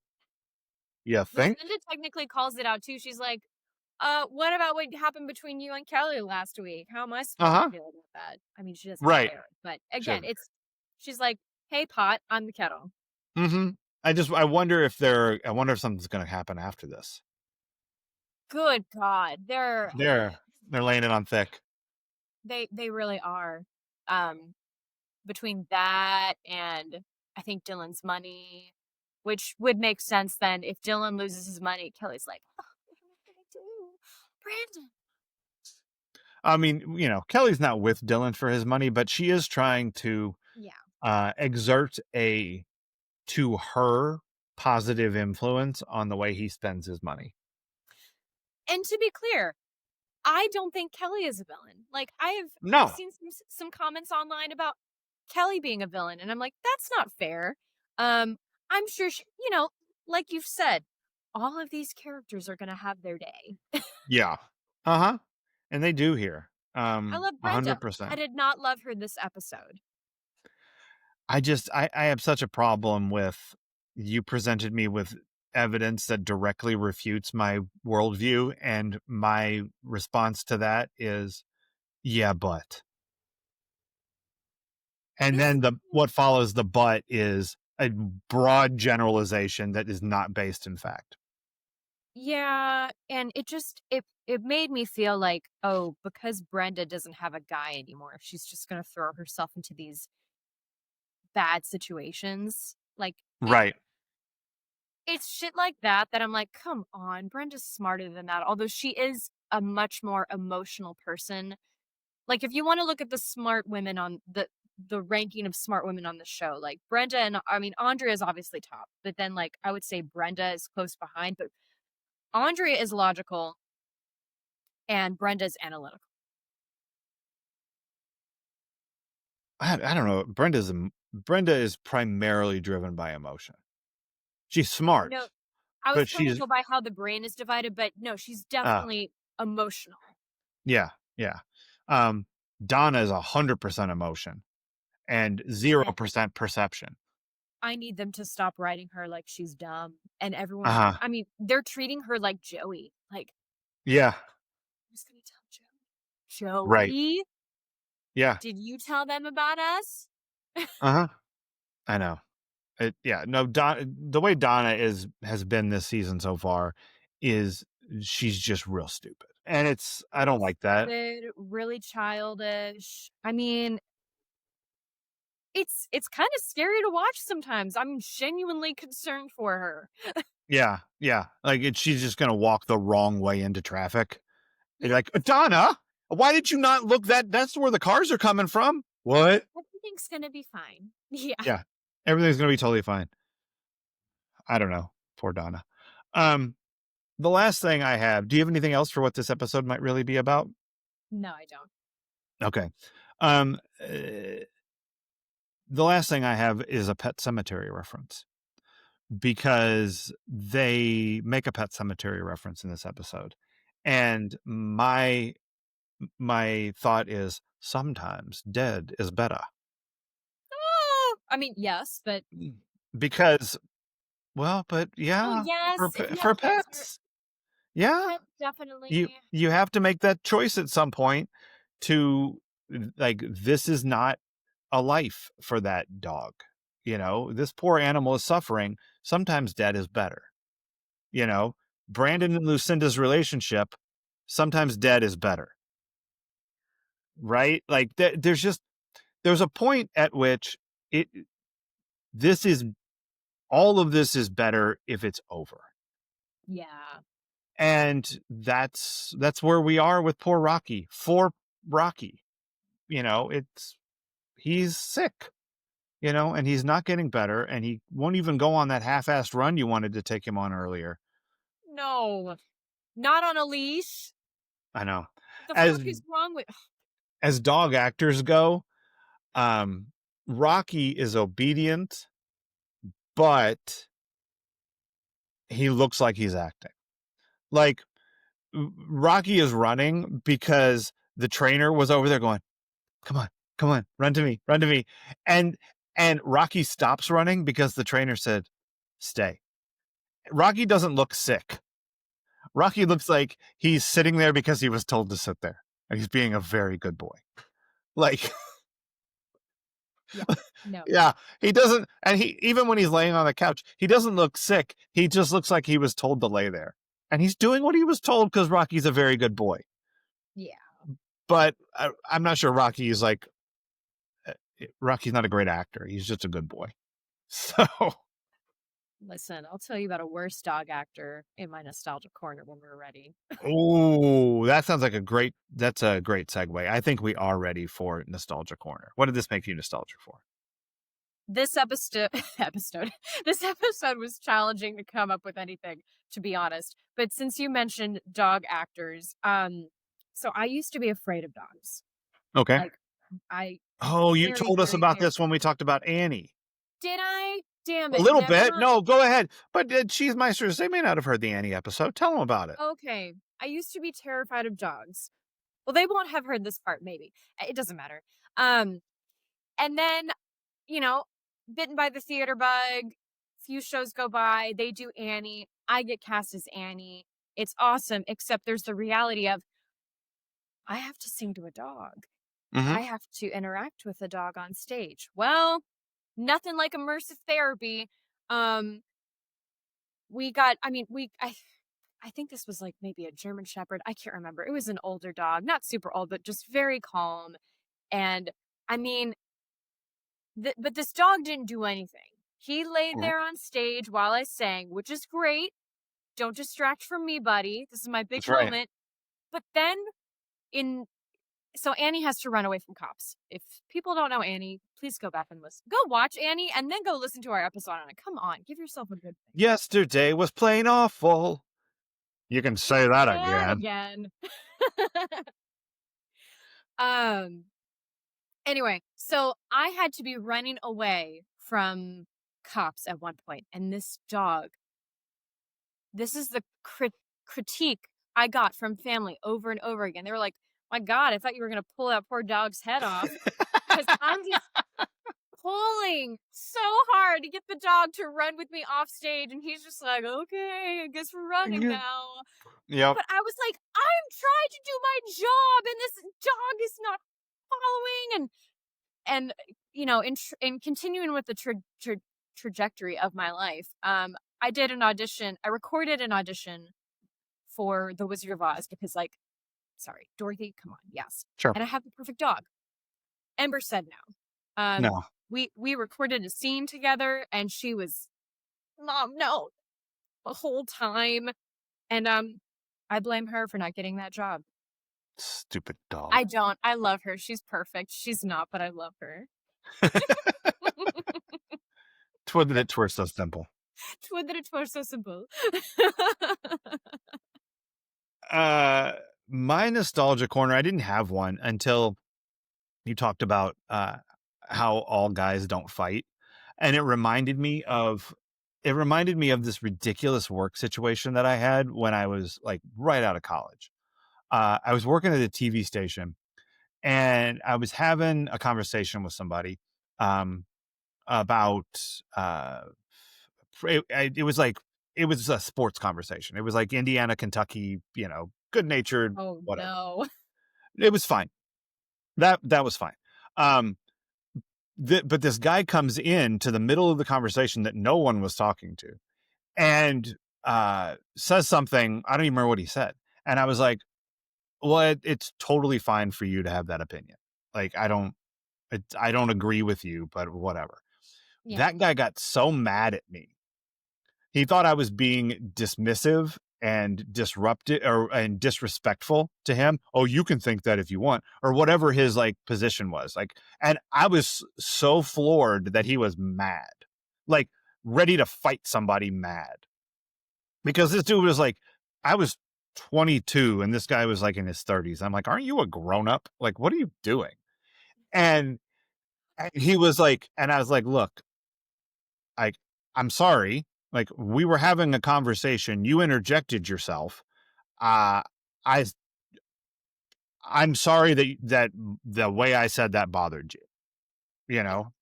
You think? Lucinda technically calls it out too. She's like, what about what happened between you and Kelly last week? How am I Uh supposed to huh. feel about that? I mean, she doesn't Right. care. But again, Should. she's like, hey, pot, I'm the kettle. Mm-hmm. I wonder if something's going to happen after this. Good God. They're laying it on thick. They really are. Um, between that and I think Dylan's money, which would make sense then if Dylan loses his money, Kelly's like, oh, what am I gonna do? Brandon. I mean, Kelly's not with Dylan for his money, but she is trying to Yeah. exert a to her positive influence on the way he spends his money. And to be clear, I don't think Kelly is a villain. Like I've No, seen some comments online about Kelly being a villain, and I'm like, that's not fair. Um, I'm sure like you've said, all of these characters are gonna have their day. yeah, uh huh, and they do here, I love Brenda. I 100%. did not love her this episode. I have such a problem with you presented me with evidence that directly refutes my worldview, and my response to that is, yeah, but. And Is then the what follows the but is a broad generalization that is not based in fact. Yeah, and it made me feel like, oh, because Brenda doesn't have a guy anymore, she's just gonna throw herself into these bad situations. Like Right. it's shit like that that I'm like, come on, Brenda's smarter than that. Although she is a much more emotional person. Like if you want to look at the smart women on the ranking of smart women on the show, like Brenda and I mean Andrea is obviously top, but then like I would say Brenda is close behind, but Andrea is logical and Brenda's analytical. I don't know. Brenda is primarily driven by emotion. She's No, smart, I was but trying to she's go by how the brain is divided, but no, she's uh definitely emotional. yeah, yeah. Um Donna is 100% emotion and And 0% perception. I need them to stop writing her like she's dumb. And everyone, Uh-huh. I mean, they're treating her like Joey. Like, Yeah, I'm just gonna tell right. Joey, Yeah. did you tell them about us? Uh-huh. I know. Yeah, no, the way Donna is has been this season so far is she's just real stupid. And I don't Real like that. stupid, really childish. I mean, it's kind of scary to watch sometimes. I'm genuinely concerned for her. Yeah, yeah. Like she's just gonna walk the wrong way into traffic. And Yeah, you're like, Donna, why did you not look that's where the cars are coming from? What? everything's gonna be fine. Yeah. Yeah. Everything's gonna be totally fine. I don't know. Poor Donna. Um, the last thing I have, do you have anything else for what this episode might really be about? No, I don't. Okay. Um, uh, the last thing I have is a Pet Cemetery reference because they make a Pet Cemetery reference in this episode. And my thought is sometimes dead is better. Oh, I mean, yes, but Because well, but oh yeah, yes, if you have for pets, or pets. Yeah. pets You definitely. you have to make that choice at some point to like this is not a life for that dog. You know, this poor animal is suffering. Sometimes dead is better. You know, Brandon and Lucinda's relationship, sometimes dead is better. Right? Like there's a point at which it this is all of this is better if it's over. Yeah. And that's where we are with poor Rocky. For Rocky, you know, he's sick, you know, and he's not getting better and he won't even go on that half-assed run you wanted to take him on earlier. No, not on a leash. I know. The As fuck is wrong with? as dog actors go, um Rocky is obedient, but he looks like he's acting. Like Rocky is running because the trainer was over there going, come on, run to me, run to me. And Rocky stops running because the trainer said, stay. Rocky doesn't look sick. Rocky looks like he's sitting there because he was told to sit there. And he's being a very good boy. Like, Yeah, no, yeah, he doesn't. And he, even when he's laying on the couch, he doesn't look sick. He just looks like he was told to lay there. And he's doing what he was told because Rocky's a very good boy. yeah. But I'm not sure Rocky is like, Rocky's not a great actor. He's just a good boy. So, Listen, I'll tell you about a worse dog actor in my nostalgia corner when we're ready. oh, that sounds like that's a great segue. I think we are ready for Nostalgia Corner. What did this make you nostalgic for? This episode this episode was challenging to come up with anything, to be honest. But since you mentioned dog actors, so I used to be afraid of dogs. Okay. Like I Oh, you very, told us very about this when we terrified. talked about Annie. Did I? Damn A it. little Never bit. mind. No, go ahead. But Cheesemeisters, they may not have heard the Annie episode. Tell them about it. Okay. I used to be terrified of dogs. Well, they won't have heard this part, maybe. It doesn't matter. Um, and then, you know, bitten by the theater bug, few shows go by, they do Annie. I get cast as Annie. It's awesome, except there's the reality of I have to sing to a dog. Mhm. I have to interact with the dog on stage. Well, nothing like immersive therapy. Um, we got, I mean, I think this was like maybe a German Shepherd. I can't remember. It was an older dog, not super old, but just very calm. And I mean, but this dog didn't do anything. He laid Mhm. there on stage while I sang, which is great. Don't distract from me, buddy. This is my big That's right. moment. But then in so Annie has to run away from cops. If people don't know Annie, please go back and listen. Go watch Annie and then go listen to our episode on it. Come on, give yourself a good thing. Yesterday was plain awful. You can You say can that say that again. again. um anyway, so I had to be running away from cops at one point, and this dog, this is the critique I got from family over and over again. They were like, "My God, I thought you were gonna pull that poor dog's head off," because I'm just pulling so hard to get the dog to run with me off stage, and he's just like, "Okay, I guess we're running Yeah. now." Yep. But I was like, "I'm trying to do my job, and this dog is not following." And in continuing with the trajectory of my life, I did an audition. I recorded an audition for The Wizard of Oz because, like, sorry, Dorothy, come on, yes, Sure. and I have the perfect dog. Ember said no. No. We recorded a scene together, and she was, "Mom, no," the whole time, and I blame her for not getting that job. Stupid dog. I don't. I love her. She's perfect. She's not, but I love her. Twid that twere so simple. Would that it were so simple. Uh, my nostalgia corner, I didn't have one until you talked about how all guys don't fight, and it reminded me of this ridiculous work situation that I had when I was like right out of college. I was working at a TV station, and I was having a conversation with somebody um, about uh, it was like it was a sports conversation. It was like Indiana, Kentucky, good natured, Oh, whatever. no. It was fine. That was fine. Um, but this guy comes in to the middle of the conversation that no one was talking to, and says something. I don't even remember what he said, and I was like, "Well, it's totally fine for you to have that opinion. Like, I don't agree with you, but whatever." Yeah. That guy got so mad at me. He thought I was being dismissive and disruptive and disrespectful to him. "Oh, you can think that if you want," or whatever his like position was. Like, and I was so floored that he was mad, like ready to fight somebody mad. Because this dude was like, I was 22 and this guy was like in his 30s. I'm like, "Aren't you a grown up? Like, what are you doing?" And he was like, and I was like, "Look, like, I'm sorry. Like, we were having a conversation. You interjected yourself. Uh, I I'm sorry that the way I said that bothered you, you Yeah. know,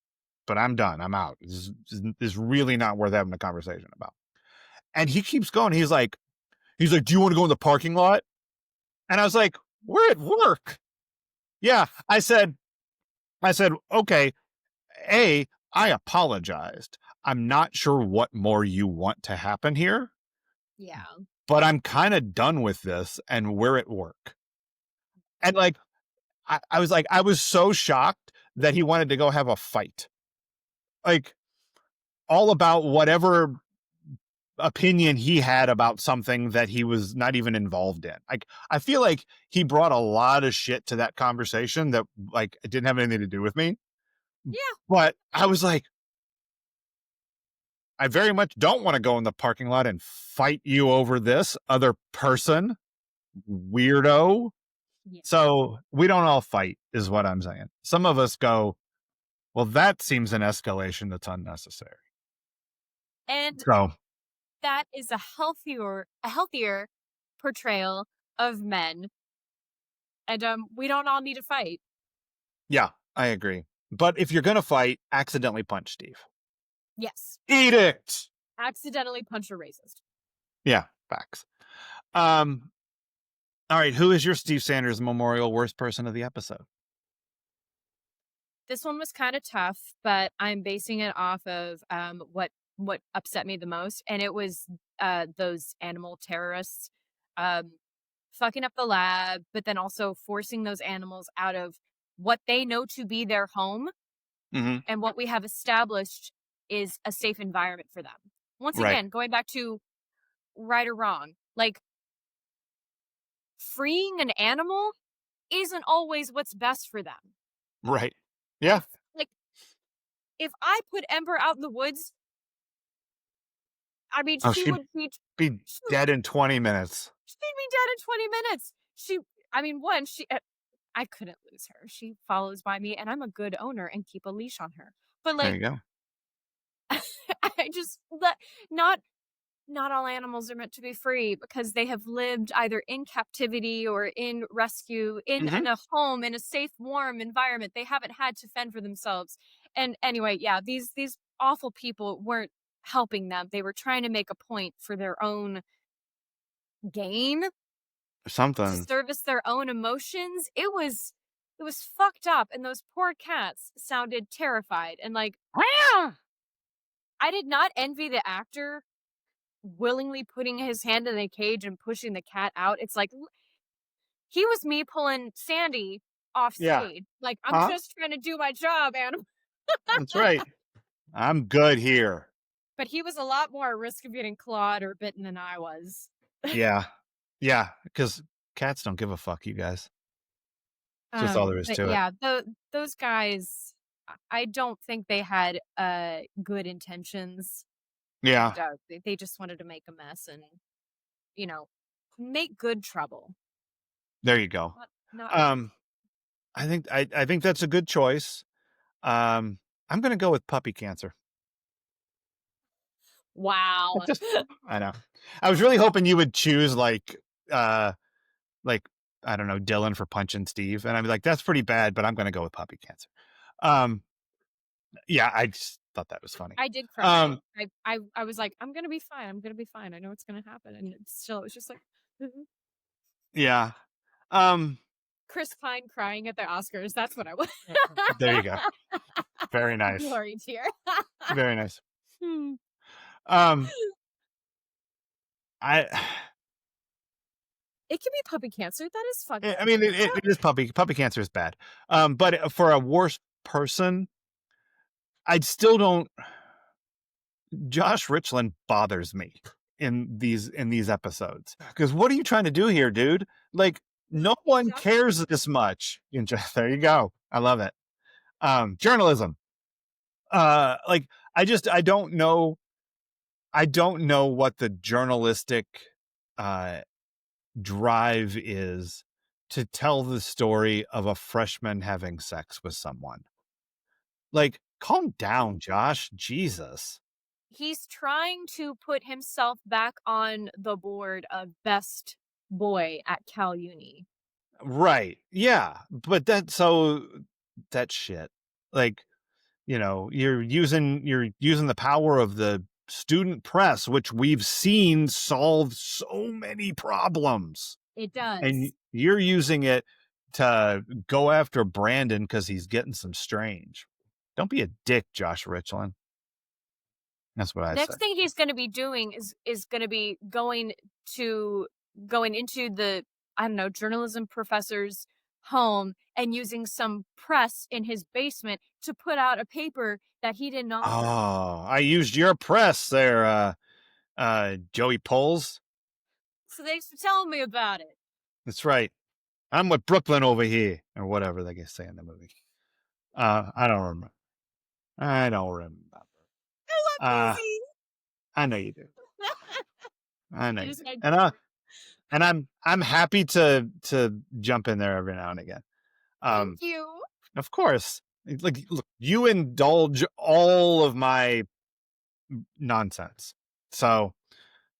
but I'm done. I'm out. This is really not worth having a conversation about." And he keeps going. He's like, "Do you want to go in the parking lot?" And I was like, "We're at work." Yeah. I said, "Okay, I apologized. I'm not sure what more you want to happen here, Yeah. but I'm kind of done with this and we're at work." And like, I was like, I was so shocked that he wanted to go have a fight. Like, all about whatever opinion he had about something that he was not even involved in. Like, I feel like he brought a lot of shit to that conversation that like it didn't have anything to do with me. Yeah. But I was like, I very much don't want to go in the parking lot and fight you over this other person, weirdo. Yeah. So we don't all fight, is what I'm saying. Some of us go, well, that seems an escalation that's unnecessary. And So that is a healthier portrayal of men. And we don't all need to fight. yeah, I agree. But if you're gonna fight, accidentally punch Steve. Yes. Eat it. Accidentally punch a racist. Yeah, facts. Um, all right, who is your Steve Sanders Memorial worst person of the episode? This one was kinda tough, but I'm basing it off of, what upset me the most, and it was, those animal terrorists, um, fucking up the lab, but then also forcing those animals out of what they know to be their home, Mhm. and what we have established is a safe environment for them. Once Right. again, going back to right or wrong, like, freeing an animal isn't always what's best for them. Right. Yeah. If like, if I put Ember out in the woods, I mean, Oh, she she'd would be be she dead in 20 minutes. she'd be dead in 20 minutes. I mean, one, I couldn't lose her. She follows by me, and I'm a good owner and keep a leash on her. But, There like, you go. I just let not not all animals are meant to be free because they have lived either in captivity or in rescue, in Mhm. a home, in a safe, warm environment. They haven't had to fend for themselves. And anyway, yeah, these awful people weren't helping them. They were trying to make a point for their own gain, to Something. service their own emotions. It was fucked up, and those poor cats sounded terrified and like, I did not envy the actor willingly putting his hand in the cage and pushing the cat out. It's like he was me pulling Sandy off Yeah. stage. Like, I'm Huh? just trying to do my job, animal. That's right. I'm good here. But he was a lot more at risk of getting clawed or bitten than I was. Yeah. Yeah, because cats don't give a fuck, you guys. It's just all there is But to it. yeah, those guys, I don't think they had good intentions, and Yeah. they just wanted to make a mess and you know make good trouble. There you go. Not me. Um, I think that's a good choice. Um, I'm gonna go with puppy cancer. I Wow. just I know. I was really hoping you would choose, uh, like, I don't know, Dylan for punching Steve, and I'd be like, "That's pretty bad, but I'm gonna go with puppy cancer." Um, yeah, I just thought that was funny. I did cry. Um, I was like, "I'm gonna be fine, I'm gonna be fine, I know what's gonna happen," and it was just like, mhm. yeah. Um, Chris Pine crying at the Oscars, that's what I was. there you go. Very nice. Glory tear. Very nice. Hmm. Um, I It can be puppy cancer, that is fucked I up. mean, it is puppy cancer is bad. But for a worse person, I still don't Josh Richland bothers me in these episodes. Because what are you trying to do here, dude? Like, no one Josh cares this much. There you go. I love it. Journalism. Like, I don't know. I don't know what the journalistic uh drive is to tell the story of a freshman having sex with someone. Like, calm down, Josh. Jesus. he's trying to put himself back on the board of best boy at Cal Uni. Right. Yeah. But that's shit. Like, you're using the power of the student press, which we've seen solve so many problems. It And does. you're using it to go after Brandon because he's getting some strange. Don't be a dick, Josh Richland. That's what I say. Next thing he's gonna be doing is gonna be going into the, I don't know, journalism professor's home and using some press in his basement to put out a paper that he didn't author. Oh, I used your press there, Joey Poles. So thanks for telling me about it. That's right. I'm with Brooklyn over here, or whatever they say in the movie. I don't remember. I don't remember. I love Uh, movies. I know you do. I know I you just do. had And I'm happy to jump in there every now and again. thank Um, you. of course. Like, look, you indulge all of my nonsense. So,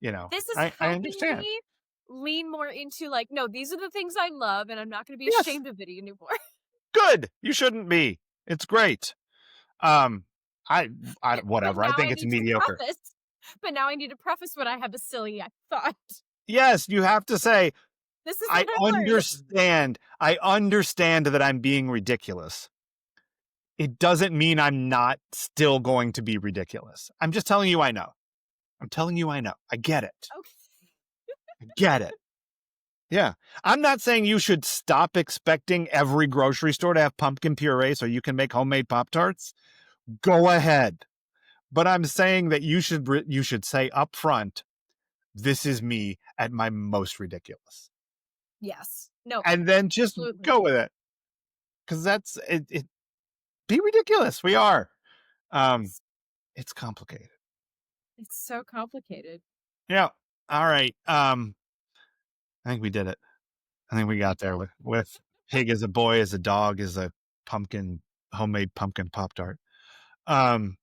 This is I helping understand. me lean more into like, no, these are the things I love, and I'm not gonna be Yes. ashamed of it anymore. Good. You shouldn't be. It's great. Um, I, But whatever. I now think I it's need to mediocre. preface but now I need to preface when I have a silly thought. Yes, you have to say, This is I what I've learned. understand. I understand that I'm being ridiculous. it doesn't mean I'm not still going to be ridiculous. I'm just telling you I know. I'm telling you I know. I get it. Okay. I get it. Yeah. I'm not saying you should stop expecting every grocery store to have pumpkin puree so you can make homemade Pop-Tarts. Go ahead. But I'm saying that you should say up front, this is me at my most ridiculous. Yes. No, And then just absolutely. go with it. Cuz that's it be ridiculous. We are. Um It's it's complicated. it's so complicated. Yeah. All right. I think we did it. I think we We got there did. with pig as a boy, as a dog, as a pumpkin, homemade pumpkin Pop Tart. Um,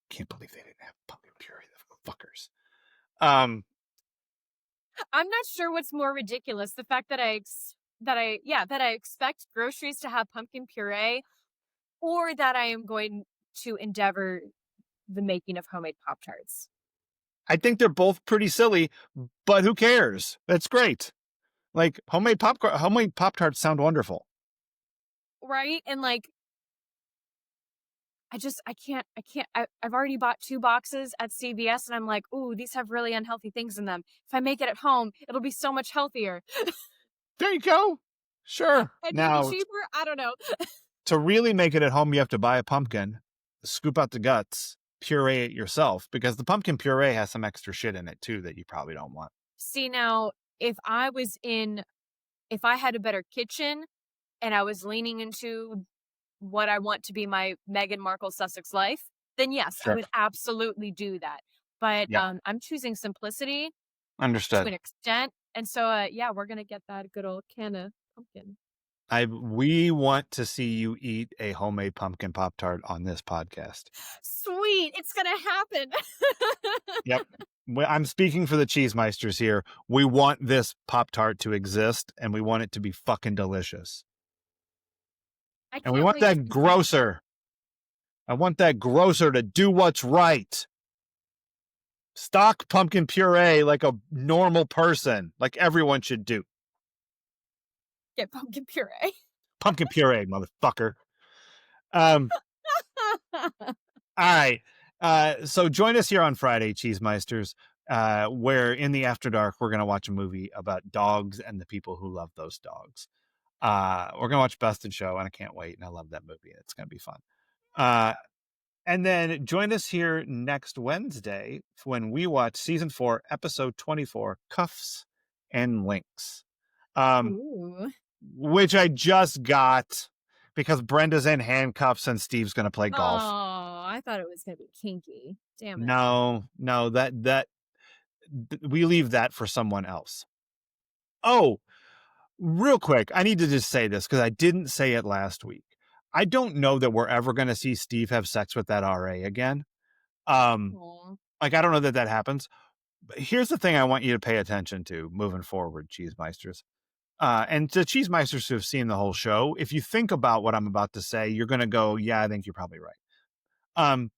can't believe they didn't have pumpkin puree, the fuckers. Um, I'm not sure what's more ridiculous, the fact that that I expect groceries to have pumpkin puree, or that I am going to endeavor the making of homemade Pop-Tarts. I think they're both pretty silly, but who cares? That's great. Like homemade Pop Tarts sound wonderful. Right? And like I've already bought 2 boxes at CVS and I'm like, "Ooh, these have really unhealthy things in them. If I make it at home, it'll be so much healthier." There you go. Sure. And maybe Now, cheaper? I don't know. to really make it at home, you have to buy a pumpkin, scoop out the guts, puree it yourself because the pumpkin puree has some extra shit in it too that you probably don't want. See, now, if I had a better kitchen and I was leaning into what I want to be my Meghan Markle Sussex life, then yes, I Sure. would absolutely do that. But, Yep. I'm choosing simplicity to Understood. an extent, and so, yeah, we're gonna get that good old can of pumpkin. We want to see you eat a homemade pumpkin Pop Tart on this podcast. Sweet, it's gonna happen. Yep. I'm speaking for the Cheesemeisters here. We want this Pop Tart to exist and we want it to be fucking delicious. I And we can't want wait to that consume it. grocer. I want that grocer to do what's right. Stock pumpkin puree like a normal person, like everyone should do. Get pumpkin puree. Pumpkin puree, motherfucker. Um, all right. So join us here on Friday, Cheesemeisters, where in the After Dark, we're going to watch a movie about dogs and the people who love those dogs. We're going to watch Best in Show, and I can't wait. And I love that movie. It's going to be fun. And then join us here next Wednesday when we watch season 4, episode 24, Cuffs and Links, Ooh. which I just got because Brenda's in handcuffs and Steve's going to play Oh, golf. I thought it was gonna be kinky. Damn it. No, that we leave that for someone else. Oh, real quick, I need to just say this because I didn't say it last week. I don't know that we're ever going to see Steve have sex with that RA again. Aw. Like, I don't know that that happens. But here's the thing I want you to pay attention to moving forward, Cheesemeisters. And to Cheesemeisters who have seen the whole show, if you think about what I'm about to say, you're going to go, yeah, I think you're probably right.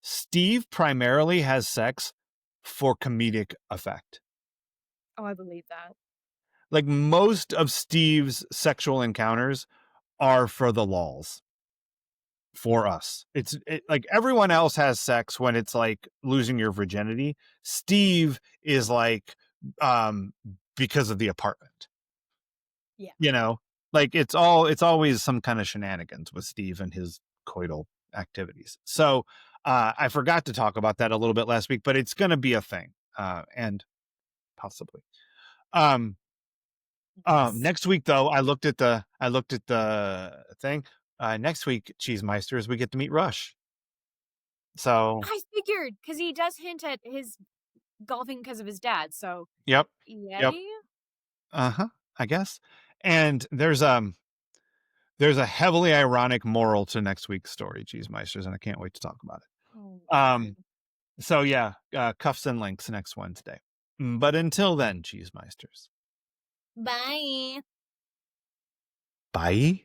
Steve primarily has sex for comedic effect. Oh, I believe that. Like most of Steve's sexual encounters are for the lulz. For us, like everyone else has sex when it's like losing your virginity. Steve is like, because of the apartment. Yeah. You know, like it's always some kind of shenanigans with Steve and his coital activities. So I forgot to talk about that a little bit last week, but it's going to be a thing, and possibly. Yes. Next week though, I looked at the thing. Next week, Cheesemeisters, we get to meet Rush. So, I figured because he does hint at his golfing because of his dad. So, yep, yep, yay. I guess. And there's a heavily ironic moral to next week's story, Cheesemeisters, and I can't wait to talk about Oh, it. Lord. So yeah, Cuffs and Links next Wednesday. But until then, Cheesemeisters. Bye. Bye.